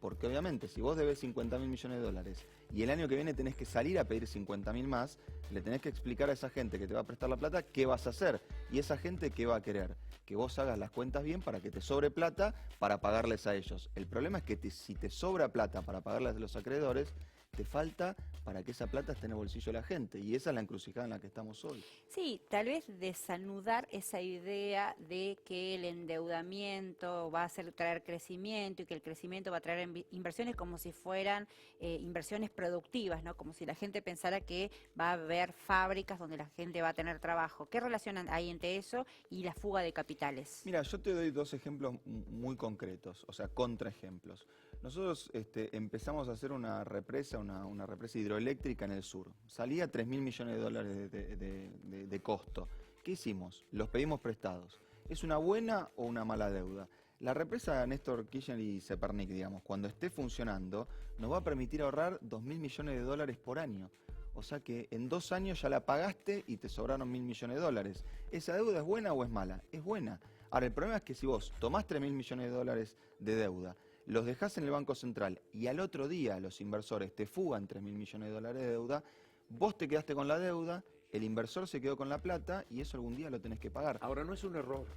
S29: Porque obviamente si vos debes 50.000 millones de dólares y el año que viene tenés que salir a pedir 50.000 más, le tenés que explicar a esa gente que te va a prestar la plata qué vas a hacer. Y esa gente qué va a querer. Que vos hagas las cuentas bien para que te sobre plata para pagarles a ellos. El problema es que si te sobra plata para pagarles a los acreedores, te falta para que esa plata esté en el bolsillo de la gente. Y esa es la encrucijada en la que estamos hoy.
S8: Sí, tal vez desanudar esa idea de que el endeudamiento va a traer crecimiento y que el crecimiento va a traer inversiones como si fueran inversiones productivas, ¿no? Como si la gente pensara que va a haber fábricas donde la gente va a tener trabajo. ¿Qué relación hay entre eso y la fuga de capitales?
S29: Mira, yo te doy dos ejemplos muy concretos, o sea, contraejemplos. Nosotros empezamos a hacer una represa, una represa hidroeléctrica en el sur. Salía 3.000 millones de dólares de costo. ¿Qué hicimos? Los pedimos prestados. ¿Es una buena o una mala deuda? La represa Néstor Kirchner y Zepernik, digamos, cuando esté funcionando, nos va a permitir ahorrar 2.000 millones de dólares por año. O sea que en 2 años ya la pagaste y te sobraron 1.000 millones de dólares. ¿Esa deuda es buena o es mala? Es buena. Ahora, el problema es que si vos tomás 3.000 millones de dólares de deuda, los dejás en el Banco Central y al otro día los inversores te fugan 3.000 millones de dólares de deuda, vos te quedaste con la deuda, el inversor se quedó con la plata y eso algún día lo tenés que pagar.
S1: Ahora, no es un error,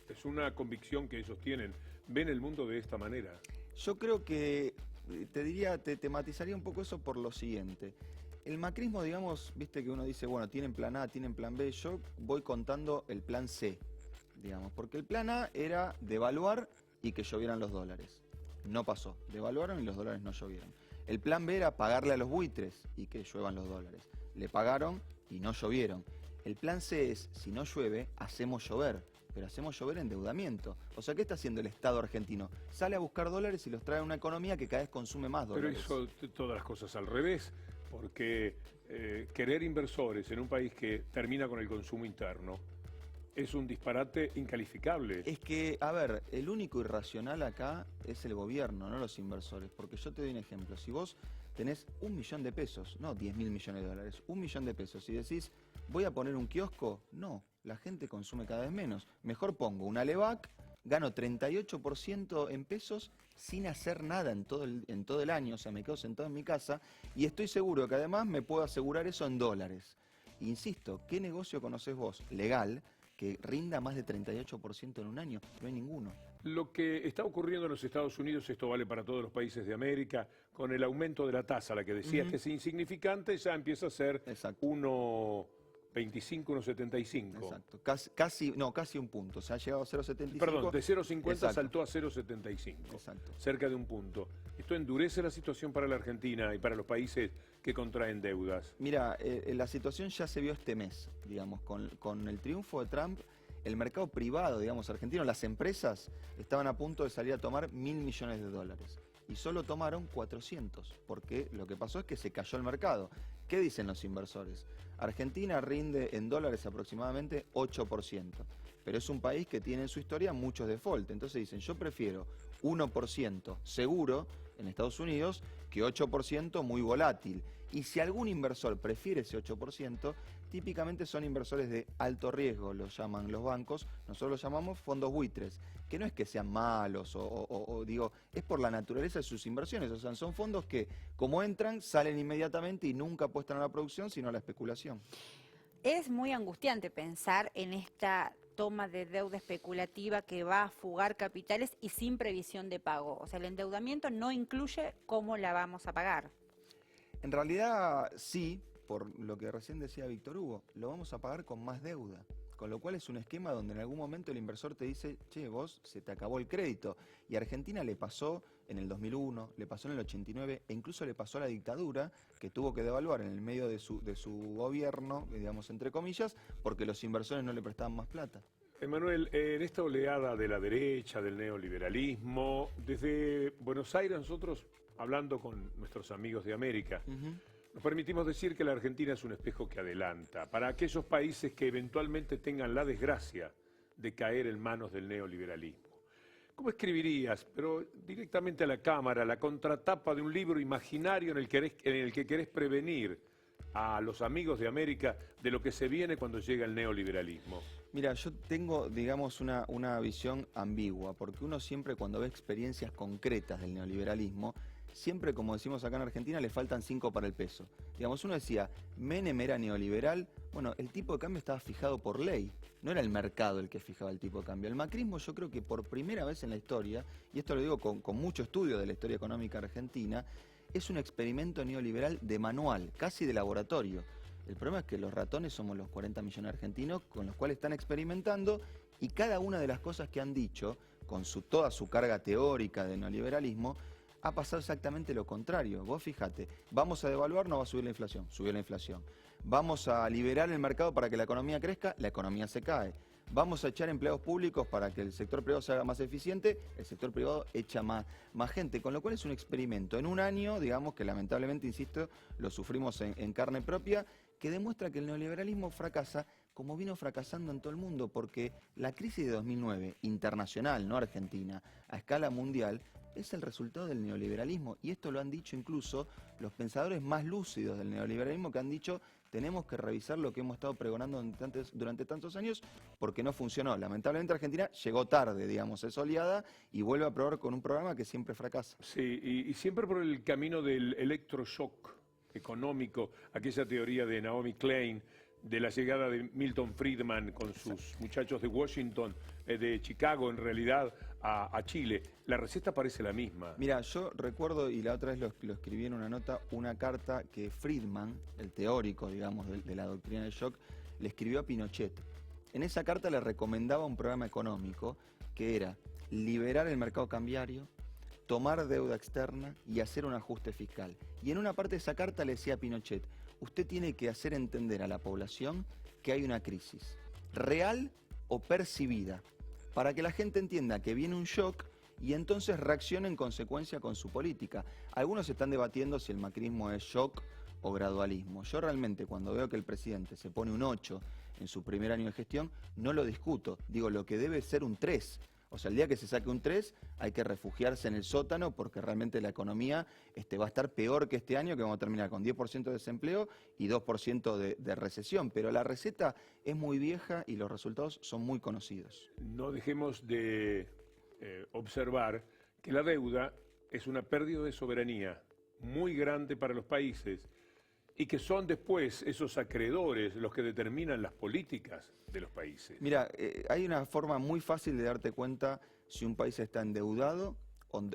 S1: es una convicción que ellos tienen. Ven el mundo de esta manera.
S29: Yo creo que, te tematizaría un poco eso por lo siguiente. El macrismo, digamos, viste que uno dice, bueno, tienen plan A, tienen plan B, yo voy contando el plan C, digamos, porque el plan A era devaluar y que llovieran los dólares. No pasó, devaluaron y los dólares no llovieron. El plan B era pagarle a los buitres y que lluevan los dólares. Le pagaron y no llovieron. El plan C es, si no llueve, hacemos llover, pero hacemos llover endeudamiento. O sea, ¿qué está haciendo el Estado argentino? Sale a buscar dólares y los trae a una economía que cada vez consume más dólares.
S1: Pero eso, todas las cosas al revés, porque querer inversores en un país que termina con el consumo interno es un disparate incalificable.
S29: Es que, a ver, el único irracional acá es el gobierno, no los inversores. Porque yo te doy un ejemplo. Si vos tenés 1 millón de pesos, no 10.000 millones de dólares, 1 millón de pesos, y decís, ¿voy a poner un kiosco? No, la gente consume cada vez menos. Mejor pongo una Levac, gano 38% en pesos sin hacer nada en todo el año. O sea, me quedo sentado en mi casa y estoy seguro que además me puedo asegurar eso en dólares. Insisto, ¿qué negocio conocés vos legal que rinda más de 38% en un año, no hay ninguno.
S1: Lo que está ocurriendo en los Estados Unidos, esto vale para todos los países de América, con el aumento de la tasa, la que decías que es insignificante, ya empieza a ser 1,25, 1,75.
S29: Exacto, casi un punto, se ha llegado a 0,75.
S1: Perdón, de 0,50 saltó a 0,75.
S29: Exacto.
S1: Cerca de un punto. ¿Esto endurece la situación para la Argentina y para los países que contraen deudas?
S29: Mira, la situación ya se vio este mes, digamos, con el triunfo de Trump. El mercado privado, digamos, argentino, las empresas estaban a punto de salir a tomar $1.000 millones y solo tomaron 400, porque lo que pasó es que se cayó el mercado. ¿Qué dicen los inversores? Argentina rinde en dólares aproximadamente 8%, pero es un país que tiene en su historia muchos default. Entonces dicen, yo prefiero 1% seguro en Estados Unidos que 8% muy volátil. Y si algún inversor prefiere ese 8%, típicamente son inversores de alto riesgo, los llaman los bancos, nosotros los llamamos fondos buitres, que no es que sean malos o digo, es por la naturaleza de sus inversiones, o sea, son fondos que como entran, salen inmediatamente y nunca apuestan a la producción, sino a la especulación.
S8: Es muy angustiante pensar en esta toma de deuda especulativa que va a fugar capitales y sin previsión de pago. O sea, el endeudamiento no incluye cómo la vamos a pagar.
S29: En realidad sí, por lo que recién decía Víctor Hugo, lo vamos a pagar con más deuda, con lo cual es un esquema donde en algún momento el inversor te dice, che, vos se te acabó el crédito. Y a Argentina le pasó en el 2001, le pasó en el 89 e incluso le pasó a la dictadura, que tuvo que devaluar en el medio de su gobierno, digamos entre comillas, porque los inversores no le prestaban más plata.
S1: Emanuel, en esta oleada de la derecha, del neoliberalismo, desde Buenos Aires nosotros, hablando con nuestros amigos de América, nos permitimos decir que la Argentina es un espejo que adelanta para aquellos países que eventualmente tengan la desgracia de caer en manos del neoliberalismo. ¿Cómo escribirías, pero directamente a la cámara, la contratapa de un libro imaginario en el que querés prevenir a los amigos de América de lo que se viene cuando llega el neoliberalismo?
S29: Mira, yo tengo, digamos, una visión ambigua, porque uno siempre cuando ve experiencias concretas del neoliberalismo, siempre, como decimos acá en Argentina, le faltan 5 para el peso. Digamos, uno decía, Menem era neoliberal, bueno, el tipo de cambio estaba fijado por ley, no era el mercado el que fijaba el tipo de cambio. El macrismo yo creo que por primera vez en la historia, y esto lo digo con mucho estudio de la historia económica argentina, es un experimento neoliberal de manual, casi de laboratorio. El problema es que los ratones somos los 40 millones de argentinos con los cuales están experimentando y cada una de las cosas que han dicho, con toda su carga teórica de neoliberalismo, ha pasado exactamente lo contrario. Vos fíjate, vamos a devaluar, no va a subir la inflación, subió la inflación. Vamos a liberar el mercado para que la economía crezca, la economía se cae. Vamos a echar empleados públicos para que el sector privado se haga más eficiente, el sector privado echa más gente, con lo cual es un experimento en un año, digamos que lamentablemente, insisto, lo sufrimos en carne propia, que demuestra que el neoliberalismo fracasa como vino fracasando en todo el mundo, porque la crisis de 2009, internacional, no argentina, a escala mundial, es el resultado del neoliberalismo, y esto lo han dicho incluso los pensadores más lúcidos del neoliberalismo, que han dicho tenemos que revisar lo que hemos estado pregonando durante tantos años porque no funcionó. Lamentablemente Argentina llegó tarde, digamos, es oleada y vuelve a probar con un programa que siempre fracasa.
S1: Sí, y siempre por el camino del electroshock económico, aquella teoría de Naomi Klein, de la llegada de Milton Friedman con sus muchachos de Washington, de Chicago en realidad, a Chile. La receta parece la misma.
S29: Mira, yo recuerdo, y la otra vez lo escribí en una nota, una carta que Friedman, el teórico, digamos, de la doctrina del shock, le escribió a Pinochet. En esa carta le recomendaba un programa económico que era liberar el mercado cambiario, tomar deuda externa y hacer un ajuste fiscal. Y en una parte de esa carta le decía a Pinochet, usted tiene que hacer entender a la población que hay una crisis, real o percibida, para que la gente entienda que viene un shock y entonces reaccione en consecuencia con su política. Algunos están debatiendo si el macrismo es shock o gradualismo. Yo realmente cuando veo que el presidente se pone un 8 en su primer año de gestión, no lo discuto. Digo, lo que debe ser un 3. O sea, el día que se saque un 3 hay que refugiarse en el sótano porque realmente la economía va a estar peor que este año, que vamos a terminar con 10% de desempleo y 2% de recesión. Pero la receta es muy vieja y los resultados son muy conocidos.
S1: No dejemos de observar que la deuda es una pérdida de soberanía muy grande para los países y que son después esos acreedores los que determinan las políticas de los países.
S29: Mira, hay una forma muy fácil de darte cuenta si un país está endeudado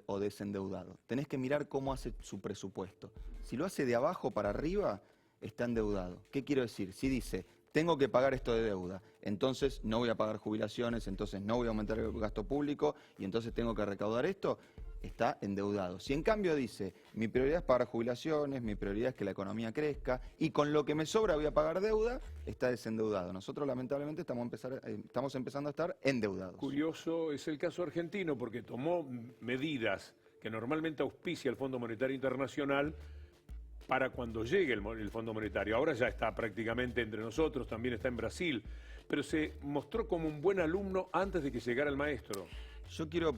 S29: o desendeudado. Tenés que mirar cómo hace su presupuesto. Si lo hace de abajo para arriba, está endeudado. ¿Qué quiero decir? Si dice, tengo que pagar esto de deuda, entonces no voy a pagar jubilaciones, entonces no voy a aumentar el gasto público y entonces tengo que recaudar esto, está endeudado. Si en cambio dice, mi prioridad es pagar jubilaciones, mi prioridad es que la economía crezca y con lo que me sobra voy a pagar deuda, está desendeudado. Nosotros lamentablemente estamos empezando a estar endeudados.
S1: Curioso es el caso argentino porque tomó medidas que normalmente auspicia el Fondo Monetario Internacional para cuando llegue el Fondo Monetario. Ahora ya está prácticamente entre nosotros, también está en Brasil, pero se mostró como un buen alumno antes de que llegara el maestro.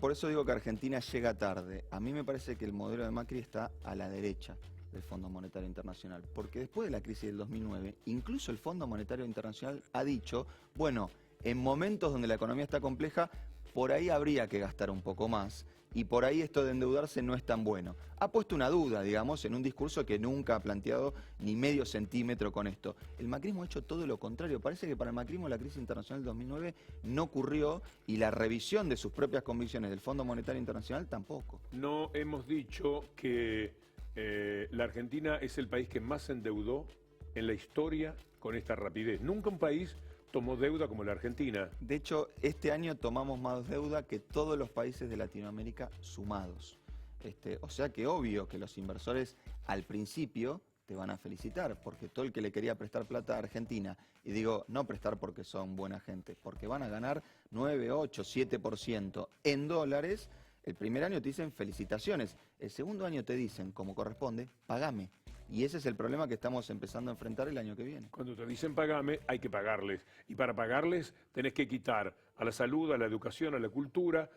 S29: Por eso digo que Argentina llega tarde. A mí me parece que el modelo de Macri está a la derecha del Fondo Monetario Internacional, porque después de la crisis del 2009, incluso el Fondo Monetario Internacional ha dicho, bueno, en momentos donde la economía está compleja, por ahí habría que gastar un poco más, y por ahí esto de endeudarse no es tan bueno. Ha puesto una duda, digamos, en un discurso que nunca ha planteado ni medio centímetro con esto. El macrismo ha hecho todo lo contrario. Parece que para el macrismo la crisis internacional del 2009 no ocurrió y la revisión de sus propias convicciones del Fondo Monetario Internacional tampoco.
S1: No hemos dicho que la Argentina es el país que más se endeudó en la historia con esta rapidez. Nunca un país tomó deuda como la Argentina.
S29: De hecho, este año tomamos más deuda que todos los países de Latinoamérica sumados. O sea que obvio que los inversores al principio te van a felicitar, porque todo el que le quería prestar plata a Argentina, y digo, no prestar porque son buena gente, porque van a ganar 9, 8, 7% en dólares, el primer año te dicen felicitaciones, el segundo año te dicen, como corresponde, pagame. Y ese es el problema que estamos empezando a enfrentar el año que viene.
S1: Cuando te dicen pagame, hay que pagarles. Y para pagarles tenés que quitar a la salud, a la educación, a la cultura,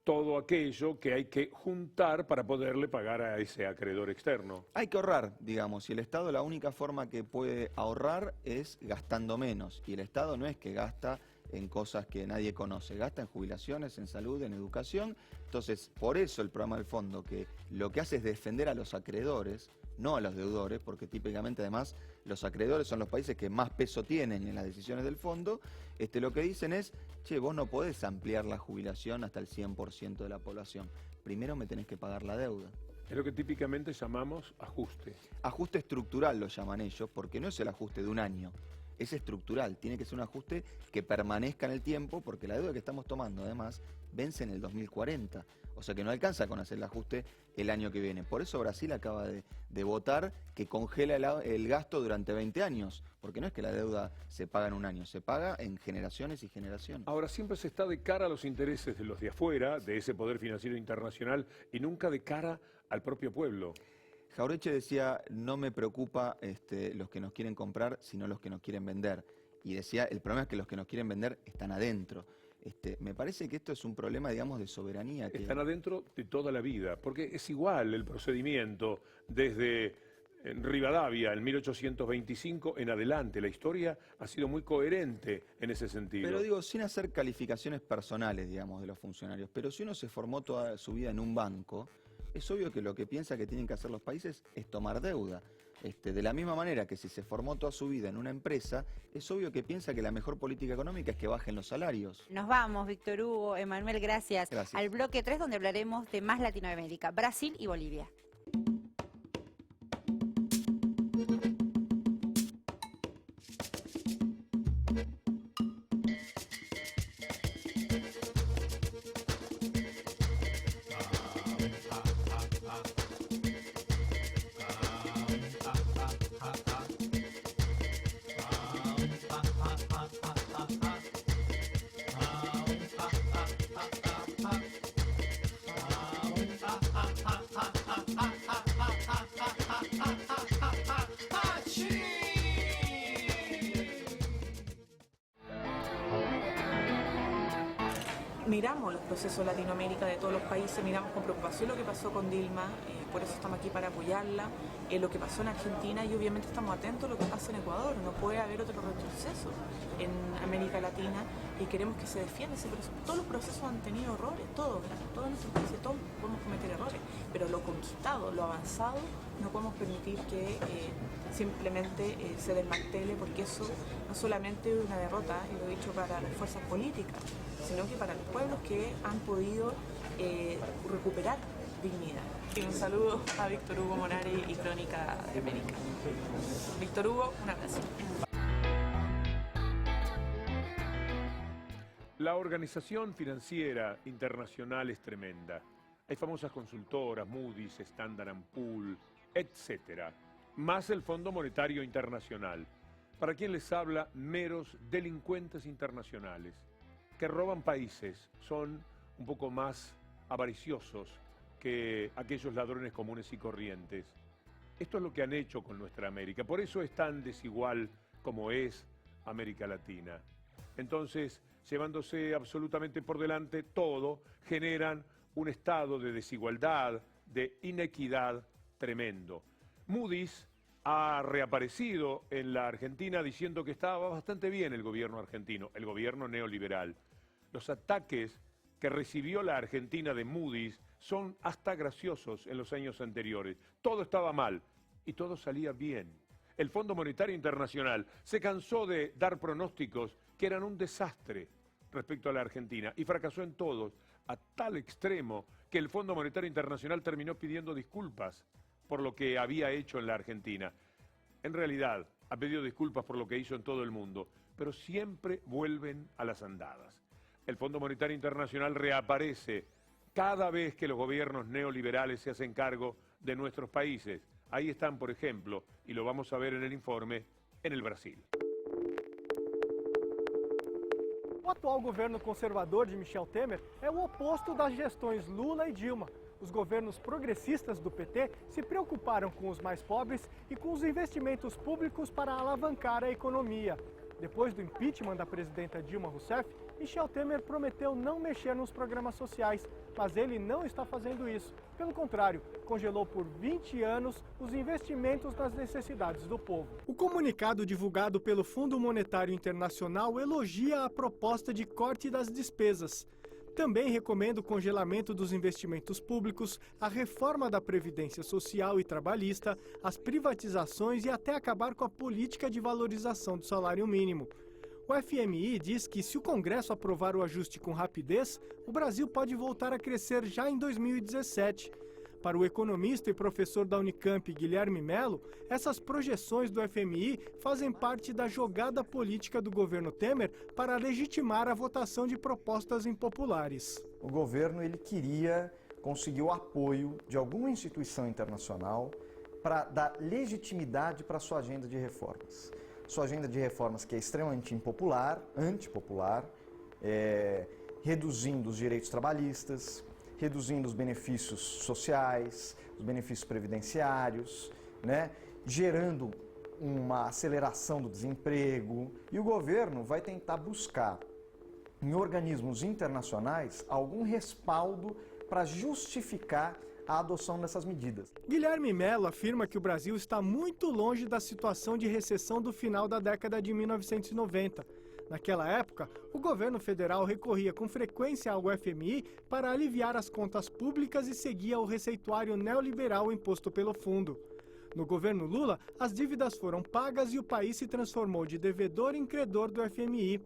S1: todo aquello que hay que juntar para poderle pagar a ese acreedor externo.
S29: Hay que ahorrar, digamos, y el Estado la única forma que puede ahorrar es gastando menos. Y el Estado no es que gasta en cosas que nadie conoce, gasta en jubilaciones, en salud, en educación. Entonces, por eso el programa del fondo, que lo que hace es defender a los acreedores, no a los deudores, porque típicamente además los acreedores son los países que más peso tienen en las decisiones del fondo, lo que dicen es, che, vos no podés ampliar la jubilación hasta el 100% de la población, primero me tenés que pagar la deuda.
S1: Es lo que típicamente llamamos ajuste.
S29: Ajuste estructural lo llaman ellos, porque no es el ajuste de un año, es estructural, tiene que ser un ajuste que permanezca en el tiempo, porque la deuda que estamos tomando además vence en el 2040, o sea que no alcanza con hacer el ajuste el año que viene. Por eso Brasil acaba de votar que congela el gasto durante 20 años, porque no es que la deuda se paga en un año, se paga en generaciones y generaciones.
S1: Ahora, siempre se está de cara a los intereses de los de afuera, de ese poder financiero internacional, y nunca de cara al propio pueblo.
S29: Jauretche decía, no me preocupa los que nos quieren comprar, sino los que nos quieren vender. Y decía, el problema es que los que nos quieren vender están adentro. Me parece que esto es un problema, digamos, de soberanía.
S1: Están adentro de toda la vida, porque es igual el procedimiento desde Rivadavia, en 1825 en adelante. La historia ha sido muy coherente en ese sentido.
S29: Pero digo, sin hacer calificaciones personales, digamos, de los funcionarios, pero si uno se formó toda su vida en un banco, es obvio que lo que piensa que tienen que hacer los países es tomar deuda. De la misma manera que si se formó toda su vida en una empresa, es obvio que piensa que la mejor política económica es que bajen los salarios.
S8: Nos vamos, Víctor Hugo, Emanuel, gracias. Al bloque 3, donde hablaremos de más Latinoamérica, Brasil y Bolivia.
S3: Miramos los procesos de Latinoamérica de todos los países, miramos con preocupación lo que pasó con Dilma, por eso estamos aquí para apoyarla, lo que pasó en Argentina y obviamente estamos atentos a lo que pasa en Ecuador. No puede haber otro retroceso en América Latina y queremos que se defienda ese proceso. Todos los procesos han tenido errores, todos en nuestros países, todos podemos cometer errores, pero pero lo conquistado, lo avanzado, no podemos permitir que simplemente se desmantele, porque eso no solamente es una derrota, y lo he dicho, para las fuerzas políticas, sino que para los pueblos que han podido recuperar dignidad. Y un saludo a Víctor Hugo Morari y Crónica de América. Víctor Hugo, un abrazo.
S1: La organización financiera internacional es tremenda. Hay famosas consultoras, Moody's, Standard & Poor's, etc. Más el Fondo Monetario Internacional. Para quien les habla, meros delincuentes internacionales que roban países, son un poco más avariciosos que aquellos ladrones comunes y corrientes. Esto es lo que han hecho con nuestra América. Por eso es tan desigual como es América Latina. Entonces, llevándose absolutamente por delante todo, generan un estado de desigualdad, de inequidad tremendo. Moody's ha reaparecido en la Argentina diciendo que estaba bastante bien el gobierno argentino, el gobierno neoliberal. Los ataques que recibió la Argentina de Moody's son hasta graciosos en los años anteriores. Todo estaba mal y todo salía bien. El Fondo Monetario Internacional se cansó de dar pronósticos que eran un desastre respecto a la Argentina y fracasó en todos, a tal extremo que el Fondo Monetario Internacional terminó pidiendo disculpas por lo que había hecho en la Argentina. En realidad, ha pedido disculpas por lo que hizo en todo el mundo, pero siempre vuelven a las andadas. El Fondo Monetario Internacional reaparece cada vez que los gobiernos neoliberales se hacen cargo de nuestros países. Ahí están, por ejemplo, y lo vamos a ver en el informe, en el Brasil.
S4: O atual governo conservador de Michel Temer é o oposto das gestões Lula e Dilma. Os governos progressistas do PT se preocuparam com os mais pobres e com os investimentos públicos para alavancar a economia. Depois do impeachment da presidenta Dilma Rousseff, Michel Temer prometeu não mexer nos programas sociais, mas ele não está fazendo isso. Pelo contrário, congelou por 20 anos os investimentos nas necessidades do povo. O comunicado divulgado pelo Fundo Monetário Internacional elogia a proposta de corte das despesas. Também recomenda o congelamento dos investimentos públicos, a reforma da Previdência Social e Trabalhista, as privatizações e até acabar com a política de valorização do salário mínimo. O FMI diz que, se o Congresso aprovar o ajuste com rapidez, o Brasil pode voltar a crescer já em 2017. Para o economista e professor da Unicamp, Guilherme Mello, essas projeções do FMI fazem parte da jogada política do governo Temer para legitimar a votação de propostas impopulares.
S5: O governo queria conseguir o apoio de alguma instituição internacional para dar legitimidade para a sua agenda de reformas. Sua agenda de reformas que é extremamente impopular, antipopular, reduzindo os direitos trabalhistas, reduzindo os benefícios sociais, os benefícios previdenciários, gerando uma aceleração do desemprego. E o governo vai tentar buscar em organismos internacionais algum respaldo para justificar a adoção dessas medidas.
S4: Guilherme Mello afirma que o Brasil está muito longe da situação de recessão do final da década de 1990. Naquela época, o governo federal recorria com frequência ao FMI para aliviar as contas públicas e seguia o receituário neoliberal imposto pelo fundo. No governo Lula, as dívidas foram pagas e o país se transformou de devedor em credor do FMI.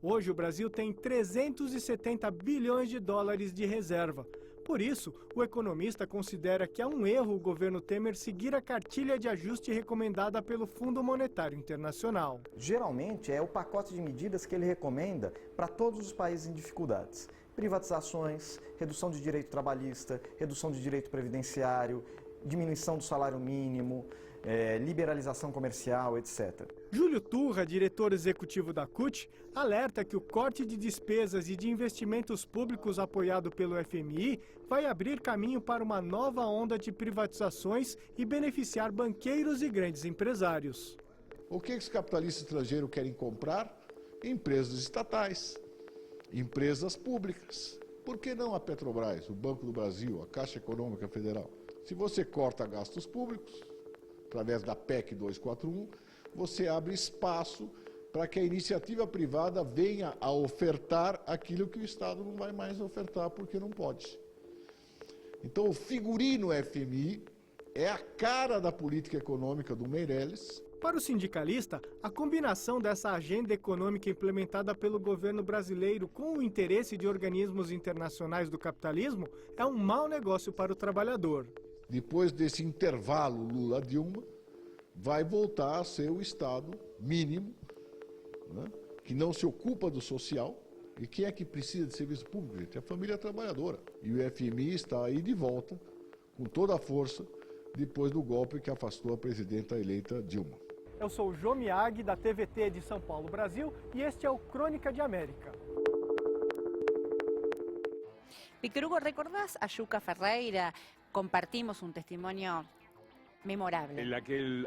S4: Hoje, o Brasil tem 370 bilhões de dólares de reserva. Por isso, o economista considera que é um erro o governo Temer seguir a cartilha de ajuste recomendada pelo Fundo Monetário Internacional.
S5: Geralmente é o pacote de medidas que ele recomenda para todos os países em dificuldades. Privatizações, redução de direito trabalhista, redução de direito previdenciário, diminuição do salário mínimo, liberalização comercial, etc.
S4: Júlio Turra, diretor executivo da CUT, alerta que o corte de despesas e de investimentos públicos apoiado pelo FMI vai abrir caminho para uma nova onda de privatizações e beneficiar banqueiros e grandes empresários.
S6: O que os capitalistas estrangeiros querem comprar? Empresas estatais, empresas públicas. Por que não a Petrobras, o Banco do Brasil, a Caixa Econômica Federal? Se você corta gastos públicos, através da PEC 241, você abre espaço para que a iniciativa privada venha a ofertar aquilo que o Estado não vai mais ofertar porque não pode. Então, o figurino FMI é a cara da política econômica do Meirelles.
S4: Para o sindicalista, a combinação dessa agenda econômica implementada pelo governo brasileiro com o interesse de organismos internacionais do capitalismo é um mau negócio para o trabalhador.
S6: Depois desse intervalo Lula-Dilma, vai voltar a ser o Estado mínimo, né, que não se ocupa do social. E quem é que precisa de serviço público, gente? É a família trabalhadora. E o FMI está aí de volta, com toda a força, depois do golpe que afastou a presidenta eleita Dilma.
S4: Eu sou o Jô Miyagi, da TVT de São Paulo, Brasil, e este é o Crônica de América.
S8: Víctor Hugo, ¿recordás a Yucca Ferreira? Compartimos un testimonio memorable.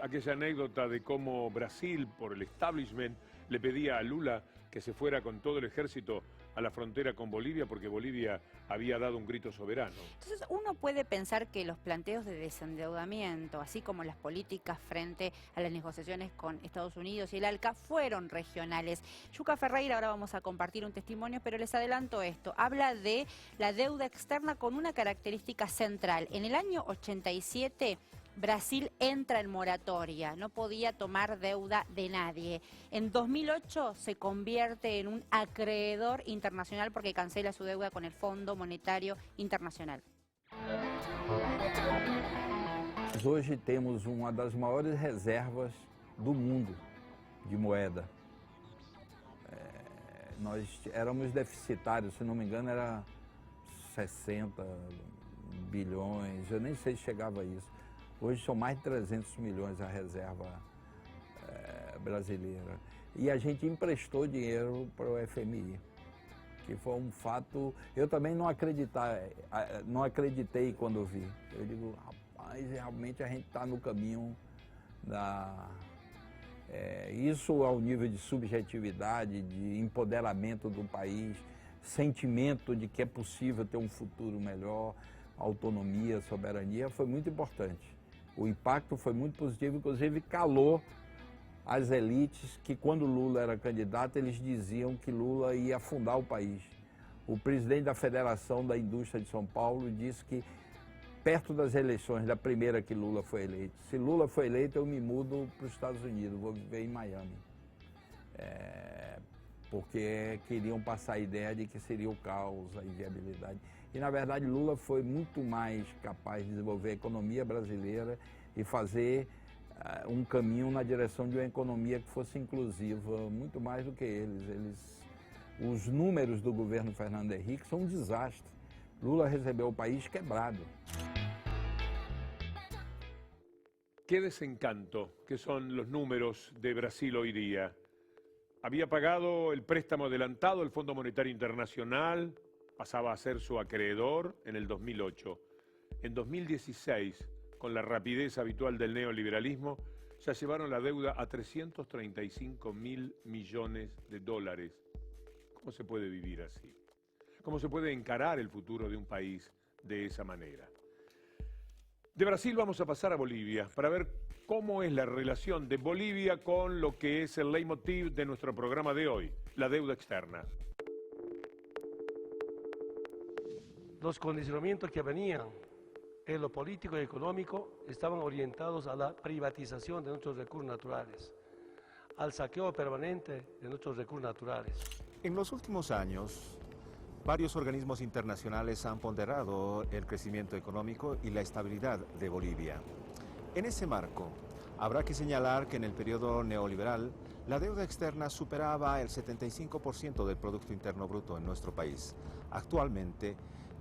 S1: Aquella anécdota de cómo Brasil, por el establishment, le pedía a Lula que se fuera con todo el ejército a la frontera con Bolivia porque Bolivia había dado un grito soberano.
S8: Entonces uno puede pensar que los planteos de desendeudamiento, así como las políticas frente a las negociaciones con Estados Unidos y el ALCA, fueron regionales. Yucca Ferreira, ahora vamos a compartir un testimonio, pero les adelanto esto. Habla de la deuda externa con una característica central. En el año 87... Brasil entra en moratoria, no podía tomar deuda de nadie. En 2008 se convierte en un acreedor internacional porque cancela su deuda con el Fondo Monetario Internacional.
S7: Hoje temos uma das maiores reservas do mundo de moeda. Nós éramos deficitários, se não me engano era 60 bilhões, eu nem sei se chegava a isso. Hoje são mais de 300 milhões a reserva brasileira. E a gente emprestou dinheiro para o FMI, que foi um fato... Eu também não acreditei quando vi. Eu digo, rapaz, realmente a gente está no caminho da... isso ao nível de subjetividade, de empoderamento do país, sentimento de que é possível ter um futuro melhor, autonomia, soberania, foi muito importante. O impacto foi muito positivo, inclusive calou as elites que quando Lula era candidato, eles diziam que Lula ia afundar o país. O presidente da Federação da Indústria de São Paulo disse que perto das eleições, da primeira que Lula foi eleito, se Lula foi eleito eu me mudo para os Estados Unidos, vou viver em Miami. Porque queriam passar a ideia de que seria o caos, a inviabilidade. E, na verdade, Lula foi muito mais capaz de desenvolver a economia brasileira e fazer um caminho na direção de uma economia que fosse inclusiva, muito mais do que eles. Os números do governo Fernando Henrique são um desastre. Lula recebeu o país quebrado.
S1: Qué desencanto que son los números de Brasil hoy día. Había pagado el préstamo adelantado el Fondo Monetario Internacional, pasaba a ser su acreedor en el 2008. En 2016, con la rapidez habitual del neoliberalismo, ya llevaron la deuda a 335.000 millones de dólares. ¿Cómo se puede vivir así? ¿Cómo se puede encarar el futuro de un país de esa manera? De Brasil vamos a pasar a Bolivia para ver cómo es la relación de Bolivia con lo que es el leitmotiv de nuestro programa de hoy, la deuda externa.
S9: Los condicionamientos que venían en lo político y económico estaban orientados a la privatización de nuestros recursos naturales, al saqueo permanente de nuestros recursos naturales.
S11: En los últimos años, varios organismos internacionales han ponderado el crecimiento económico y la estabilidad de Bolivia. En ese marco, habrá que señalar que en el periodo neoliberal, la deuda externa superaba el 75% del Producto Interno Bruto en nuestro país. Actualmente,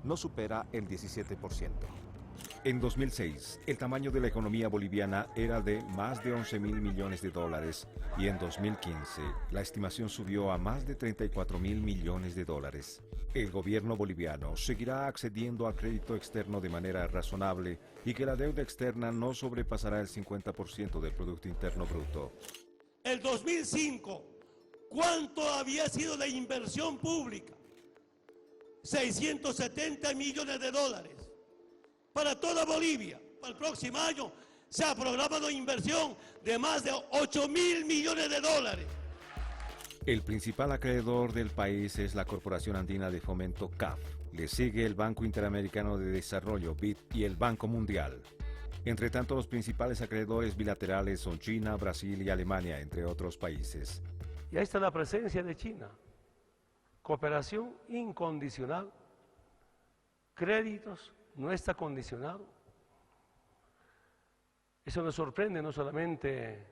S11: no supera el 17%. En 2006, el tamaño de la economía boliviana era de más de 11.000 millones de dólares y en 2015 la estimación subió a más de 34.000 millones de dólares. El gobierno boliviano seguirá accediendo al crédito externo de manera razonable y que la deuda externa no sobrepasará el 50% del Producto Interno Bruto.
S12: El 2005, ¿cuánto había sido la inversión pública? 670 millones de dólares para toda Bolivia. Para el próximo año se ha programado inversión de más de 8.000 millones de dólares.
S11: El principal acreedor del país es la Corporación Andina de Fomento CAF, Le sigue el Banco Interamericano de Desarrollo, BID, y el Banco Mundial. Entre tanto, los principales acreedores bilaterales son China, Brasil y Alemania, entre otros países.
S9: Y ahí está la presencia de China. Cooperación incondicional. Créditos no está condicionado. Eso nos sorprende no solamente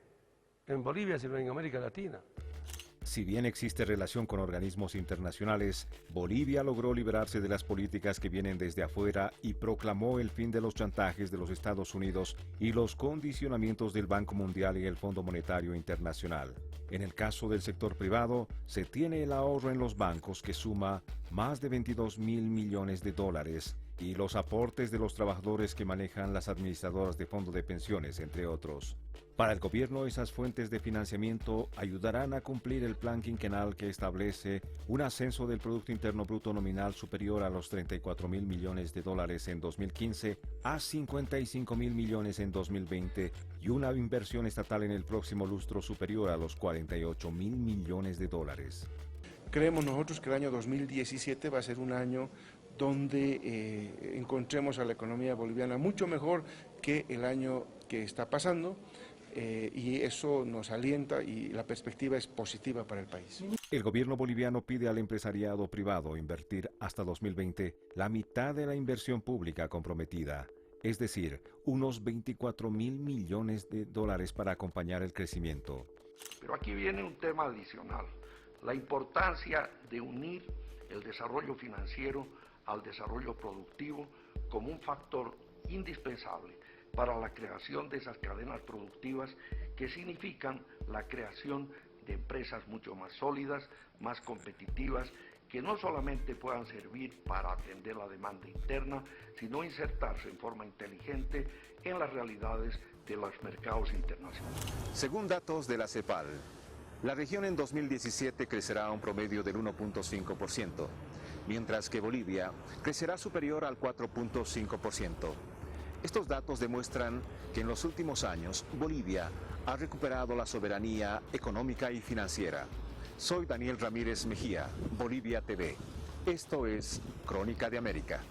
S9: en Bolivia, sino en América Latina.
S11: Si bien existe relación con organismos internacionales, Bolivia logró liberarse de las políticas que vienen desde afuera y proclamó el fin de los chantajes de los Estados Unidos y los condicionamientos del Banco Mundial y el Fondo Monetario Internacional. En el caso del sector privado, se tiene el ahorro en los bancos que suma más de 22.000 millones de dólares y los aportes de los trabajadores que manejan las administradoras de fondos de pensiones, entre otros. Para el gobierno, esas fuentes de financiamiento ayudarán a cumplir el plan quinquenal que establece un ascenso del Producto Interno Bruto nominal superior a los 34.000 millones de dólares en 2015 a 55.000 millones en 2020 y una inversión estatal en el próximo lustro superior a los 48.000 millones de dólares.
S13: Creemos nosotros que el año 2017 va a ser un año donde encontremos a la economía boliviana mucho mejor que el año que está pasando. Y eso nos alienta y la perspectiva es positiva para el país.
S11: El gobierno boliviano pide al empresariado privado invertir hasta 2020 la mitad de la inversión pública comprometida, es decir, unos 24.000 millones de dólares para acompañar el crecimiento.
S14: Pero aquí viene un tema adicional, la importancia de unir el desarrollo financiero al desarrollo productivo como un factor indispensable para la creación de esas cadenas productivas que significan la creación de empresas mucho más sólidas, más competitivas, que no solamente puedan servir para atender la demanda interna, sino insertarse en forma inteligente en las realidades de los mercados internacionales.
S11: Según datos de la CEPAL, la región en 2017 crecerá a un promedio del 1.5%, mientras que Bolivia crecerá superior al 4.5%. Estos datos demuestran que en los últimos años Bolivia ha recuperado la soberanía económica y financiera. Soy Daniel Ramírez Mejía, Bolivia TV. Esto es Crónica de América.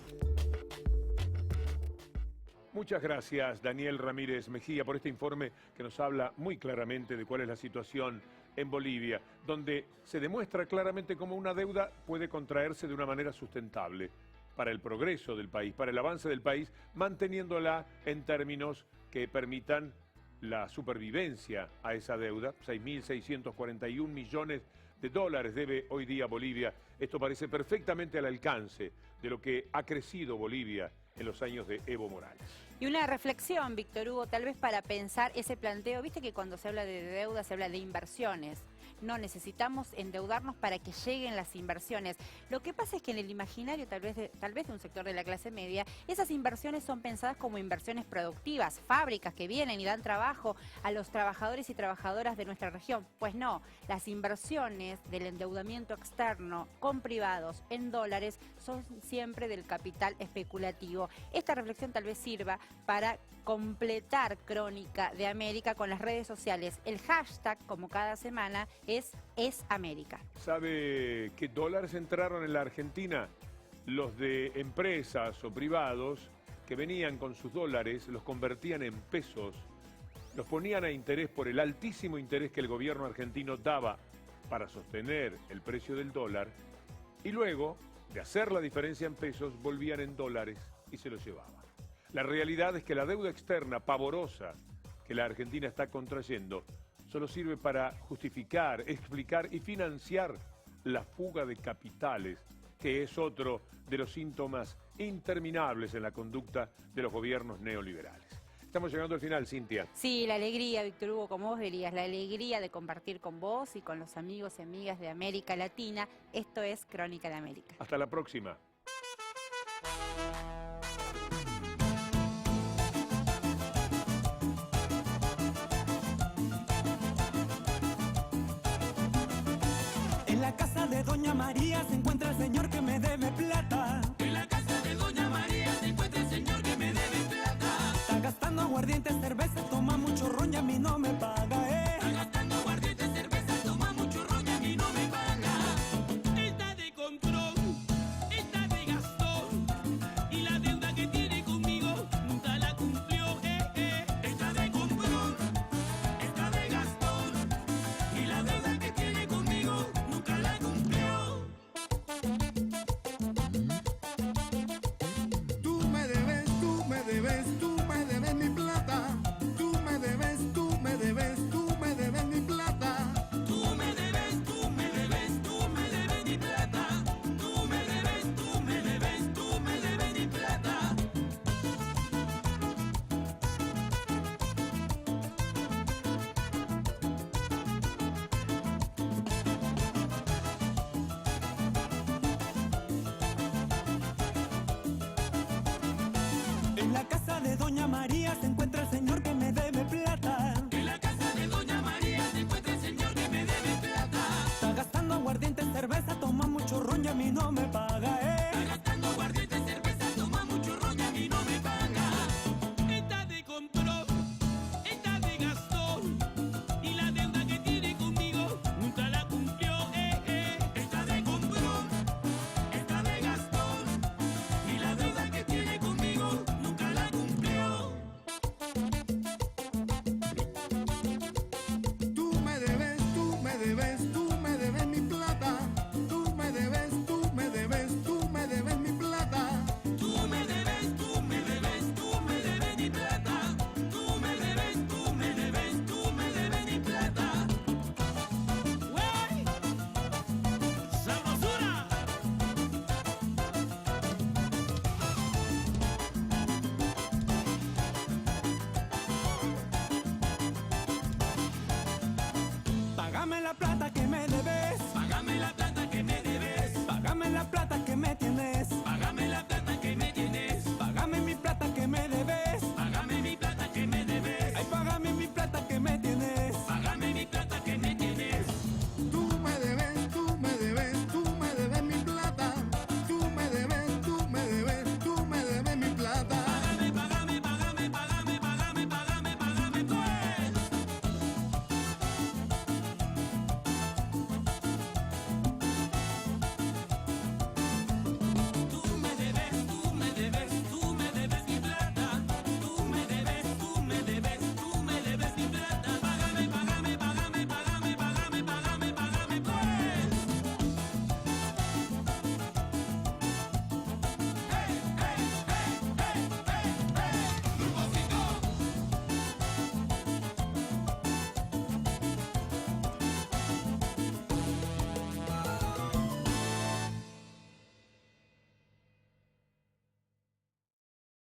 S1: Muchas gracias, Daniel Ramírez Mejía, por este informe que nos habla muy claramente de cuál es la situación en Bolivia, donde se demuestra claramente cómo una deuda puede contraerse de una manera sustentable para el progreso del país, para el avance del país, manteniéndola en términos que permitan la supervivencia a esa deuda. 6.641 millones de dólares debe hoy día Bolivia. Esto parece perfectamente al alcance de lo que ha crecido Bolivia en los años de Evo Morales.
S8: Y una reflexión, Víctor Hugo, tal vez para pensar ese planteo. Viste que cuando se habla de deuda se habla de inversiones. No, necesitamos endeudarnos para que lleguen las inversiones. Lo que pasa es que en el imaginario, tal vez de un sector de la clase media, esas inversiones son pensadas como inversiones productivas, fábricas que vienen y dan trabajo a los trabajadores y trabajadoras de nuestra región. Pues no, las inversiones del endeudamiento externo con privados en dólares son siempre del capital especulativo. Esta reflexión tal vez sirva para completar Crónica de América con las redes sociales. El hashtag, como cada semana, es América.
S1: ¿Sabe qué dólares entraron en la Argentina? Los de empresas o privados que venían con sus dólares, los convertían en pesos, los ponían a interés por el altísimo interés que el gobierno argentino daba para sostener el precio del dólar, y luego de hacer la diferencia en pesos volvían en dólares y se los llevaban. La realidad es que la deuda externa pavorosa que la Argentina está contrayendo solo sirve para justificar, explicar y financiar la fuga de capitales, que es otro de los síntomas interminables en la conducta de los gobiernos neoliberales. Estamos llegando al final, Cintia.
S8: Sí, la alegría, Víctor Hugo, como vos verías, la alegría de compartir con vos y con los amigos y amigas de América Latina. Esto es Crónica de América.
S1: Hasta la próxima.
S15: En la casa de Doña María se encuentra el señor que me debe plata.